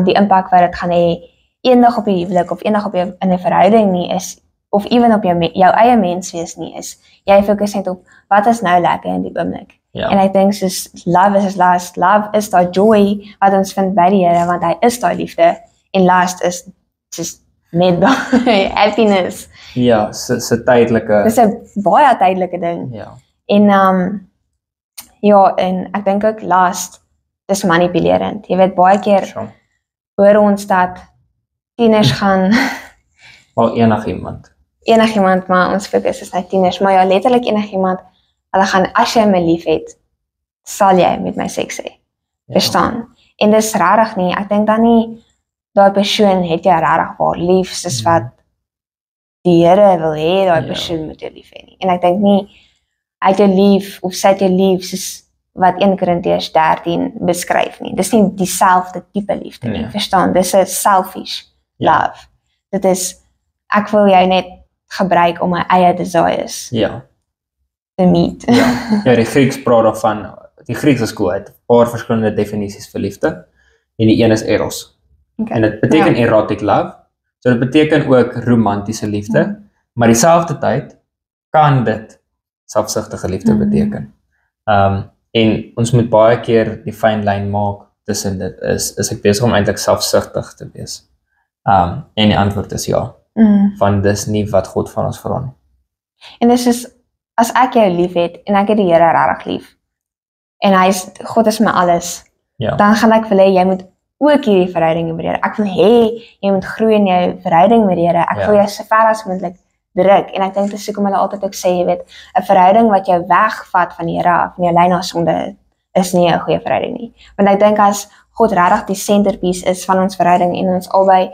die impak wat dit gaan hê eendag op die huwelik of eendag op jou in 'n verhouding nie, is of ewen op jou eie menswees nie, is jy fokus net op wat is nou lekker in die oomblik. En ek dink soos love is last, love is daai joy wat ons vind by die Here, want hy is daai liefde, en last is just net daai happiness. Ja, so tydelike. Dis 'n baie tydelike ding. Ja. En ja, en ek dink ook last, dis manipulerend. Jy weet, baie keer hoor ons dat tieners gaan wel enigiemand, maar ons fokus is nou tieners, maar ja, letterlik enigiemand, hulle gaan, as jy my lief het, sal jy met my seks hê. Verstaan? En dis regtig nie, ek dink dan nie, daai persoon het jy regtig waar lief, soos wat die Here wil hê, daai persoon moet jou lief hê nie. En ek dink nie, hy het jou lief, of sy het jou lief, soos wat 1 Korintiërs 13 beskryf nie. Dis nie dieselfde tipe liefde nie, verstaan? Dis 'n selfish love. Dit is, ek wil jou net gebruik om my eie desires te meet. Ja, die Grieks praat daarvan, die Grieks is cool, het 'n paar verskillende definisies vir liefde, en die een is eros. En dit beteken erotic love, so dit beteken ook romantiese liefde, maar dieselfde tyd kan dit selfsugtige liefde beteken. En ons moet baie keer die fyn lyn maak tussen dit, is ek besig om eintlik selfsugtig te wees? En die antwoord is ja, want dis nie wat God van ons vra nie. En dis is, as ek jou lief het, en ek het die Here regtig lief, en God is my alles, dan gaan ek wil hê, jy moet ook hierdie verhouding met die Here. Ek wil hê, jy moet groei in jou verhouding met die Here. Ek wil jou so ver as moontlik druk, en ek dink dis hoekom hulle altyd ook sê, jy weet, 'n verhouding wat jou wegvat van die Here af, van jou lyn na sonde, is nie 'n goeie verhouding nie. Want ek dink as God regtig die centerpiece is van ons verhouding, en ons albei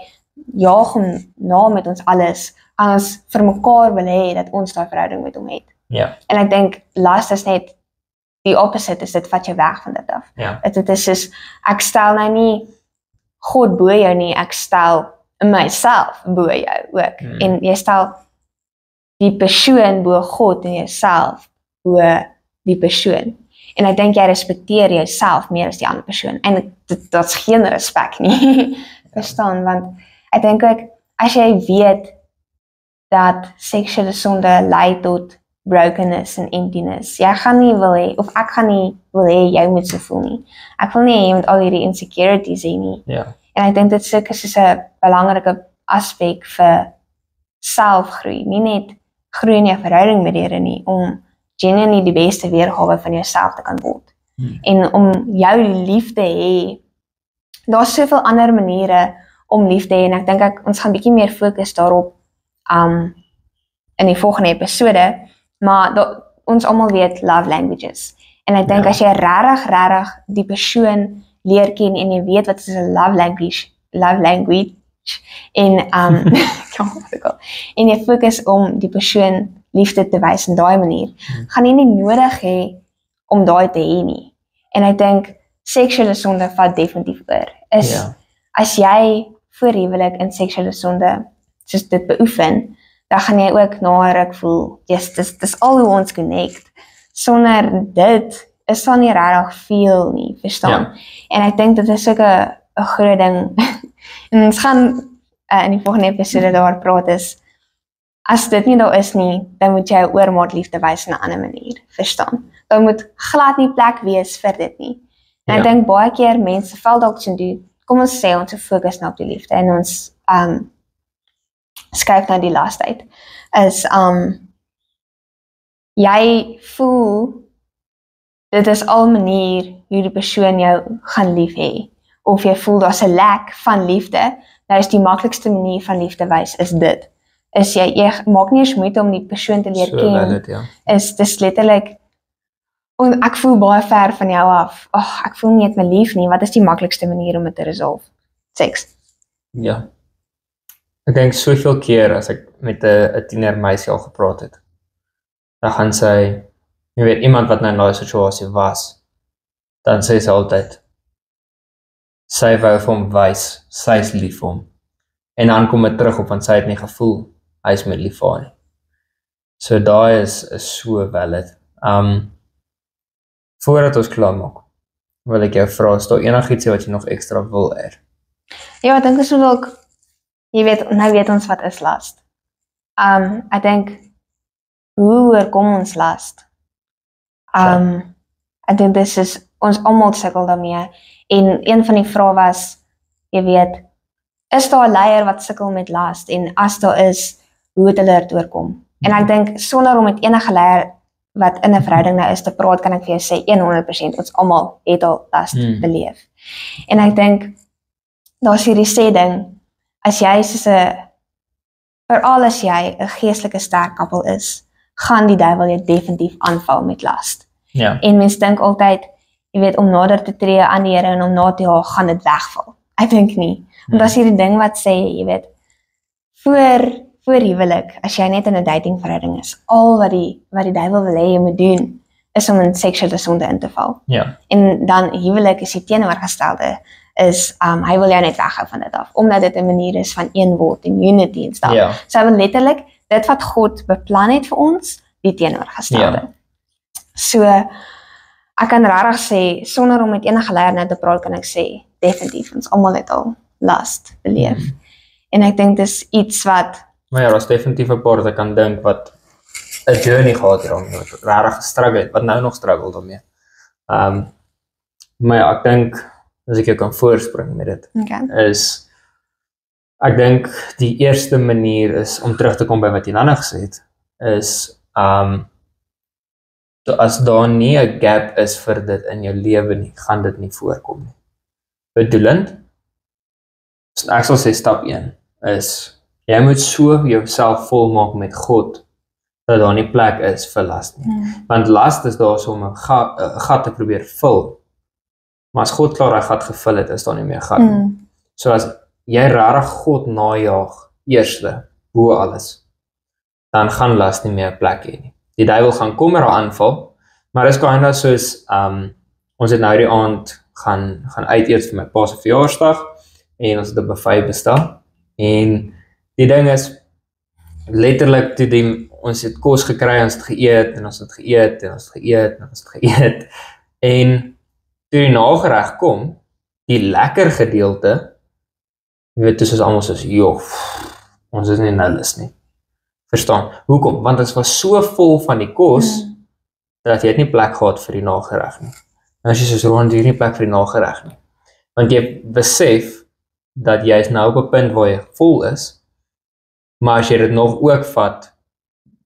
jaag hom na met ons alles, gaan ons vir mekaar wil hê dat ons daai verhouding met hom het. En ek dink lust is net die opposite, is dit vat jou weg van dit af. Dit is soos, ek stel nou nie God bo jou nie, ek stel myself bo jou ook. En jy stel die persoon bo God en jouself bo die persoon. En ek dink jy respekteer jouself meer as die ander persoon. En dit is geen respek nie. Verstaan, want ek dink ook, as jy weet dat seksuele sonde lei tot brokenness en emptiness, jy gaan nie wil hê, of ek gaan nie wil hê jy moet so voel nie. Ek wil nie hê jy moet al hierdie insecurities hê nie. En ek dink dit is soos 'n belangrike aspek vir selfgroei, nie net groei in jou verhouding met die Here nie, om genuinely die beste weergawe van jouself te kan word. En om jou lief te hê, daar's soveel ander maniere om lief te hê, en ek dink ons gaan bietjie meer fokus daarop in die volgende episode, maar ons almal weet love languages. En ek dink as jy regtig die persoon leer ken en jy weet wat is 'n love language en en jy fokus om die persoon liefde te wys in daai manier, gaan jy nie nodig hê om daai te hê nie. En ek dink seksuele sonde vat definitief oor. As jy voor huwelik in seksuele sonde soos dit beoefen, dan gaan jy ook na 'n ruk voel, dis al hoe ons connect. Sonder dit is daar nie regtig veel nie, verstaan? En ek dink dit is ook 'n groot ding. En ons gaan in die volgende episode daar praat is, as dit nie daar is nie, dan moet jy oormaat liefde wys in 'n ander manier, verstaan? Daar moet glad nie plek wees vir dit nie. En ek dink baie keer mense val dalk so doen, kom ons sê ons fokus nou op die liefde en ons skryf nou die las uit, is jy voel dit is al manier hoe die persoon jou gaan lief hê, of jy voel daar's 'n lack van liefde, nou is die maklikste manier van liefde wys is dit. Is jy maak nie eens moeite om die persoon te leer ken. Dis letterlik ek voel baie ver van jou af. Ek voel nie het my lief nie. Wat is die maklikste manier om dit te resolve? Seks. Ja. Ek dink soveel keer as ek met 'n tiener meisie al gepraat het, dan gaan sy, jy weet, iemand wat nou in daai situasie was, dan sê sy altyd, sy wou vir hom wys, sy is lief vir hom. En dan kom dit terug op, want sy het nie gevoel, hy is met lief vir haar nie. So daai is so valid. Voordat ons klaar maak, wil ek jou vra, is daar enigiets wat jy nog ekstra wil hê? Ja, ek dink is ook, jy weet, nou weet ons wat is last. Ek dink, hoe oorkom ons last? Ek dink dis is, ons almal sukkel daarmee, en een van die vrae was, jy weet, is daar 'n leier wat sukkel met last, en as daar is, hoe het hulle dit oorkom? En ek dink, sonder om met enige leier wat in 'n verhouding nou is te praat, kan ek vir jou sê 100% ons almal het al last beleef. En ek dink daar's hierdie sê ding, as jy veral as jy 'n geestelike sterk koppel is, gaan die duiwel jou definitief aanval met last. En mense dink altyd, jy weet, om nader te tree aan die Here en om na te jaag, gaan dit wegval. Ek dink nie. Want as hierdie ding wat sê, jy weet, voor huwelik, as jy net in 'n datingverhouding is, al wat die duiwel wil hê jy moet doen, is om in seksuele sonde in te val. En dan huwelik is die teenoorgestelde, is hy wil jou net weghou van dit af, omdat dit 'n manier is van een word en unity en stuff. So hy wil letterlik, dit wat God beplan het vir ons, die teenoorgestelde. So, ek kan regtig sê, sonder om met enige leier nou te praat, kan ek sê, definitief, ons almal het al last beleef. En ek dink dis iets wat maar ja, daar's definitief 'n paar wat ek kan dink wat 'n journey gehad het om regtig gestruggle het, wat nou nog struggle daarmee. Maar ja, ek dink as ek jou kan voorspring met dit, is ek dink die eerste manier is om terug te kom by wat jy nou gesê het, is so as daar nie 'n gap is vir dit in jou lewe nie, gaan dit nie voorkom nie. Bedoelend, ek sal sê stap 1 is jy moet so jouself volmaak met God, dat daar nie plek is vir last nie. Want last is daar so om 'n gat te probeer vul. Maar as God klaar daai gat gevul het, is daar nie meer gat nie. So as jy regtig God najaag, eerste, bo alles, dan gaan last nie meer plek hê nie. Die duiwel gaan kom met haar aanval, maar dis kinda soos, ons het nou die aand gaan uit eet vir my pa se verjaarsdag, en ons het 'n buffet bestel, en die ding is, letterlik toe ons het kos gekry, ons het geëet, en ons het geëet, en ons het geëet, en ons het geëet, en toe die nagereg kom, die lekker gedeelte, jy weet, soos almal soos, ons is nie nou lus nie. Verstaan? Hoekom? Want ons was so vol van die kos, dat jy het nie plek gehad vir die nagereg nie. En as jy soos rond, jy het nie plek vir die nagereg nie. Want jy besef, dat jy is nou op 'n punt waar jy vol is, maar as jy dit nog ook vat,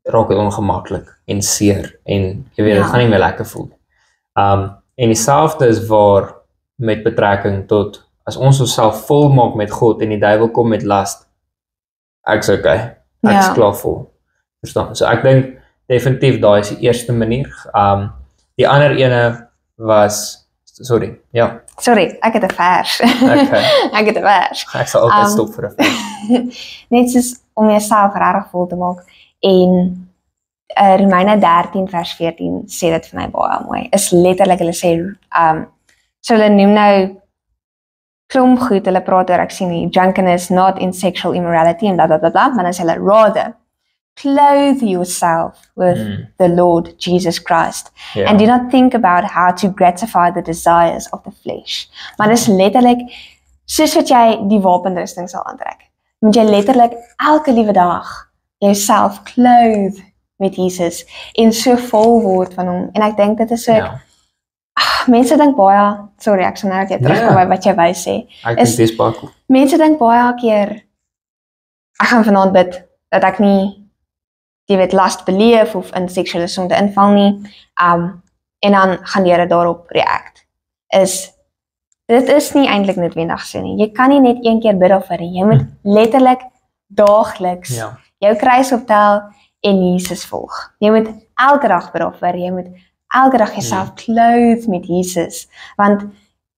raak dit ongemaklik en seer, en jy weet, dit gaan nie meer lekker voel. En dieselfde is waar met betrekking tot, as ons onsself vol maak met God, en die duiwel kom met last, ek is okay, ek is klaar vol. Verstaan? So ek dink, definitief, daai is die eerste manier. Die ander ene was, Sorry, ek het 'n vers. Okay. Ek het 'n vers. Ek sal altyd stop vir 'n vers. Net soos om jouself regtig vol te maak en Romeine 13 vers 14 sê dit vir my baie mooi. Is letterlik hulle sê so hulle noem nou klomp goed, hulle praat oor ek sien nie drunkenness, not in sexual immorality en bla bla bla bla, maar dan sê hulle rather clothe yourself with the Lord Jesus Christ and do not think about how to gratify the desires of the flesh. Maar dis letterlik soos wat jy die wapenrusting sal aantrek. Moet jy letterlik elke liewe dag jouself clothe met Jesus en so vol word van hom. En ek dink dit is so mense dink baie, sorry, ek sal nou net terugkom by wat jy wou sê. Ek dink dis baie cool. Mense dink baie keer ek gaan vanaand bid dat ek nie jy weet lust beleef of in seksuele sonde inval nie. En dan gaan die Here daarop react. Dit is nie eintlik noodwendig so nie. Jy kan nie net een keer bid daarvoor nie. Jy moet letterlik daagliks jou kruis optel en Jesus volg. Jy moet elke dag bid daarvoor. Jy moet elke dag jouself clothe met Jesus. Want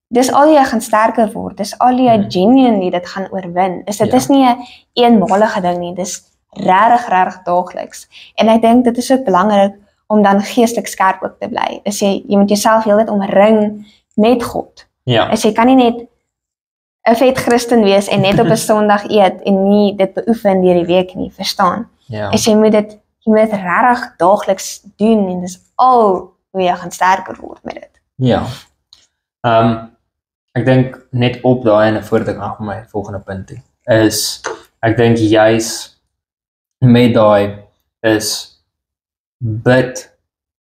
dis al jy gaan sterker word. Dis al jy genuinely dit gaan oorwin. Dit is nie 'n eenmalige ding nie. Dis regtig daagliks. En ek dink dit is ook belangrik om dan geestelik skerp ook te bly. Jy moet jouself heeltyd omring met God. Jy kan nie net 'n vet Christen wees en net op 'n Sondag eet en nie dit beoefen deur die week nie, verstaan? Jy moet dit regtig daagliks doen en dis al hoe jy gaan sterker word met dit. Ek dink net op daai en voordat ek aan my volgende punt toe is ek dink juis met daai is bid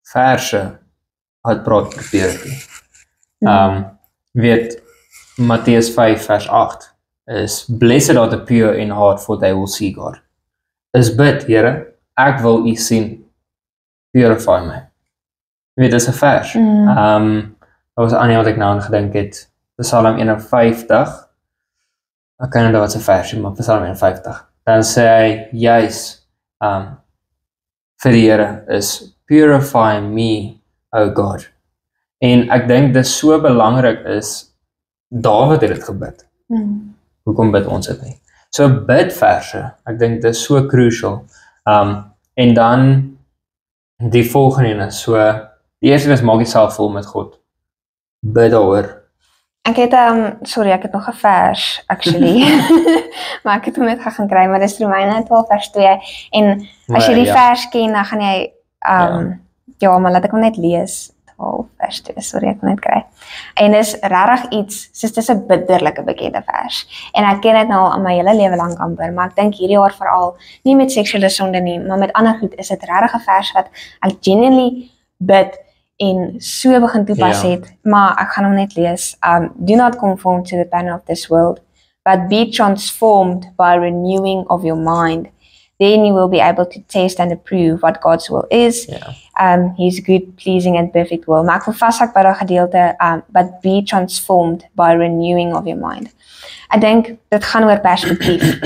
verse wat praat oor purity. Weet Matteus 5 vers 8 is blessed are the pure in heart for they will see God. Is bid, Here, ek wil u sien. Purify my. Weet dis 'n vers. Daar was aan wat ek nou aan gedink het. Psalm 51. Ek ken nou wat 'n vers is, maar Psalm 51. Dan sê hy juis vir die Here is purify me, O God. En ek dink dis so belangrik is Dawid het dit gebid. Hoekom bid ons dit nie? So bid verse, ek dink dis so crucial. En dan die volgende is so die eerste is maak jouself vol met God. Bid daaroor. Ek het sorry, ek het nog 'n vers actually. Maar ek het hom net gaan kry, maar dis Romeine 12 vers 2 en as jy die vers ken, dan gaan jy maar laat ek hom net lees. 12 vers 2, sorry, ek kan net kry. En dis regtig iets, soos dis 'n bitterlike bekende vers. En ek ken dit nou al my hele lewe lank amper, maar ek dink hierdie jaar veral nie met seksuele sonde nie, maar met ander goed is dit regtig 'n vers wat ek genuinely bid en so begin toepas het, maar ek gaan hom net lees. Do not conform to the pattern of this world, but be transformed by renewing of your mind. Then you will be able to taste and approve what God's will is, His good, pleasing and perfect will. Maar ek wil vashak by daai gedeelte, but be transformed by renewing of your mind. Ek dink dit gaan oor perspektief.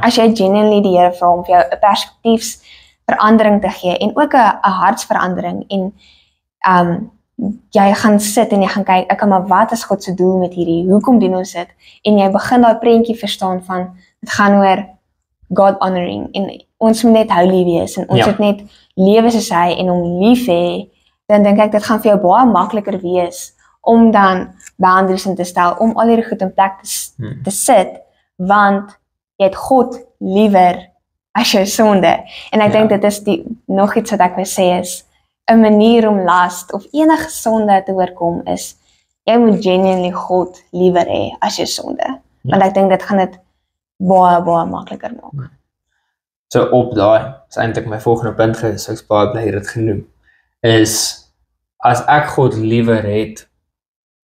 As jy genuinely die Here vra om vir jou 'n perspektiefsverandering te gee en ook 'n hartsverandering en jy gaan sit en jy gaan kyk, maar wat is God se doel met hierdie? Hoekom doen ons dit? En jy begin daai prentjie verstaan van dit gaan oor God honoring en ons moet net holy wees en ons moet net lewe soos hy en hom lief hê. Dan dink ek dit gaan vir jou baie makliker wees om dan boundaries in te stel, om al hierdie goed in plek te sit, want jy het God liewer as jou sonde. En ek dink dit is nog iets wat ek wil sê is 'n manier om last of enige sonde te oorkom is, jy moet genuinely God liewer hê as jou sonde. Want ek dink dit gaan dit baie makliker maak. So op daai, is eintlik my volgende punt gewees, ek is baie bly dit genoem, is as ek God liewer het,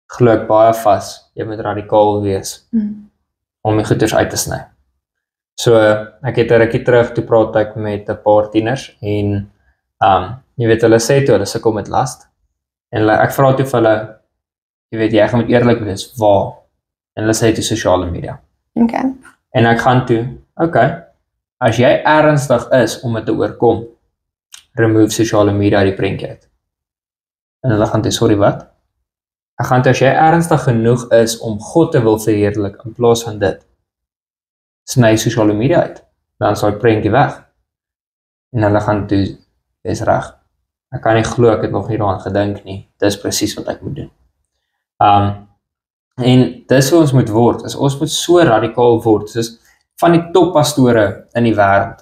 glo ek baie vas, jy moet radikaal wees om die goeders uit te sny. So ek het 'n rukkie terug toe praat ek met 'n paar tieners en jy weet hulle sê toe hulle sukkel met last en ek vra toe vir hulle, jy weet jy gaan moet eerlik wees, waar? En hulle sê toe sosiale media. En ek gaan toe, as jy ernstig is om dit te oorkom, remove sosiale media uit die prentjie uit. En hulle gaan toe, sorry wat? Ek gaan toe as jy ernstig genoeg is om God te wil verheerlik in plaas van dit, sny sosiale media uit, dan sal die prentjie weg. En hulle gaan toe, dis reg. Ek kan nie glo ek het nog nie daaraan gedink nie. Dis presies wat ek moet doen. En dis hoe ons moet word. Ons moet so radikaal word, soos van die toppastore in die wêreld.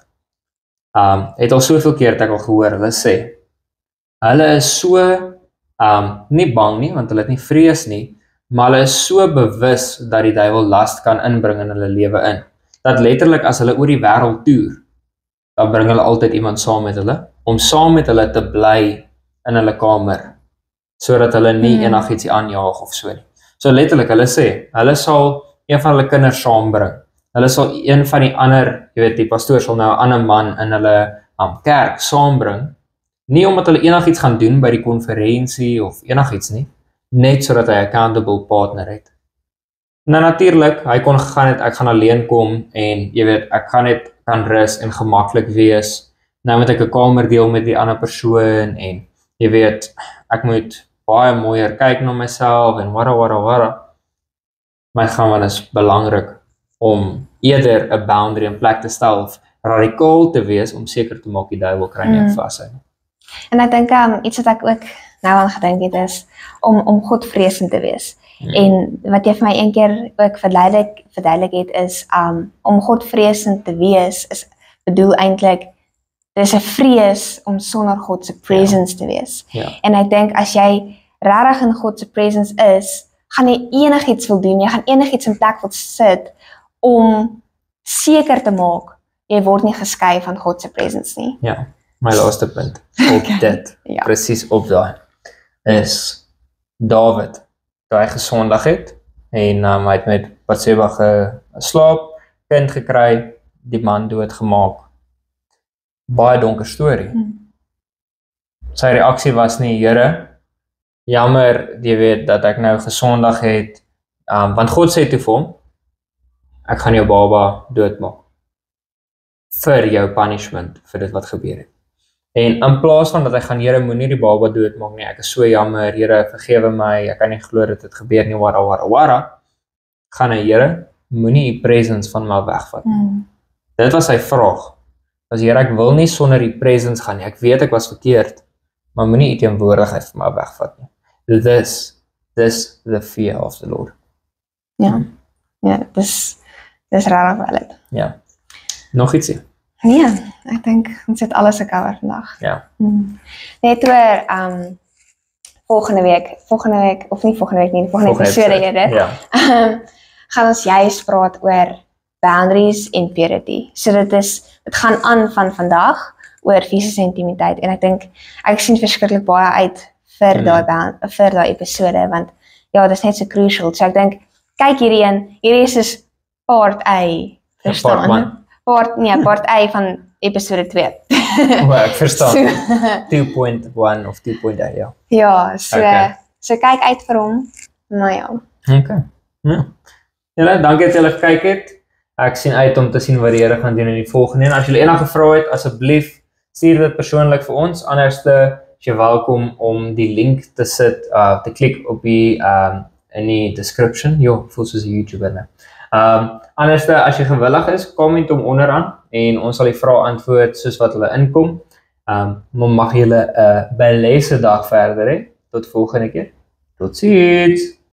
Het al soveel keer het ek al gehoor, hulle sê, hulle is so nie bang nie, want hulle het nie vrees nie, maar hulle is so bewus dat die duiwel last kan inbring in hulle lewe in, dat letterlik as hulle oor die wêreld toer, dan bring hulle altyd iemand saam met hulle, om saam met hulle te bly in hulle kamer, sodat hulle nie enigiets aanjaag of so nie. So letterlik, hulle sê, hulle sal een van hulle kinders saambring, hulle sal een van die ander, jy weet, die pastoor sal nou 'n ander man in hulle kerk saambring, nie omdat hulle enigiets gaan doen by die konferensie of enigiets nie, net sodat hy 'n accountable partner het. Nou natuurlik, hy kon gegaan het, ek gaan alleen kom en jy weet, ek gaan net kan rus en gemaklik wees. Nou moet ek 'n kamer deel met die ander persoon en jy weet, ek moet baie mooier kyk na myself en wara. Maar gaan is belangrik om eerder 'n boundary in plek te stel of radikaal te wees om seker te maak die duiwel kry nie vashou nie. En ek dink iets wat ek ook nou aan gedink het is om Godvreesend te wees. En wat jy vir my een keer ook verduidelik het is om Godvreesend te wees is bedoel eintlik dis 'n vrees om sonder God se presence te wees. En ek dink as jy regtig in God se presence is, gaan jy enigiets wil doen, jy gaan enigiets in plek wil sit om seker te maak jy word nie geskei van God se presence nie. Ja, my laaste punt op dit, presies op daai, is Dawid, toe hy gesondig het, en hy het met Batseba geslaap, kind gekry, die man doodgemaak. Baie donker storie. Sy reaksie was nie, Here, jammer, jy weet, dat ek nou gesondig het, want God sê toe vir hom, ek gaan jou baba doodmaak, vir jou punishment, vir dit wat gebeur het. En in plaas van dat hy gaan, Here, moenie die baba doodmaak nie, ek is so jammer, Here, vergewe my, ek kan nie glo dat dit gebeur nie, wara, gaan hy, Here, moenie die presence van my wegvat. Dit was sy vraag. As Here, ek wil nie sonder die presence gaan nie, ek weet ek was verkeerd, maar moenie die teenwoordigheid van my wegvat nie. This the fear of the Lord. Ja, dis rarig valid. Ja. Nog ietsie? Nee, ek dink ons het alles gecover vandag. Ja. Net oor volgende week, of nie volgende week nie, volgende episode eerder, gaan ons juist praat oor boundaries en purity. So dit gaan aan van vandag oor fisiese intimiteit en ek dink ek sien verskriklik baie uit vir daai episode want ja, dit is net so crucial. So ek dink kyk hierdie is dus part A, verstaan? Part A van episode 2. Ek verstaan. 2.1 of 2.8, ja. Ja, so kyk uit vir hom. Nou ja. Okay. Ja. Julle, dankie dat julle gekyk het. Ek sien uit om te sien wat die Here gaan doen in die volgende. En as julle enige vrae het, asseblief stuur dit persoonlik vir ons. Anderste is jy welkom om die link te sit, te klik op die in die description. Jo, voel soos 'n YouTuber nou. Anderste, as jy gewillig is, comment hom onderaan en ons sal die vrae antwoord soos wat hulle inkom. Mag julle 'n belese dag verder hê. Tot volgende keer. Totsiens.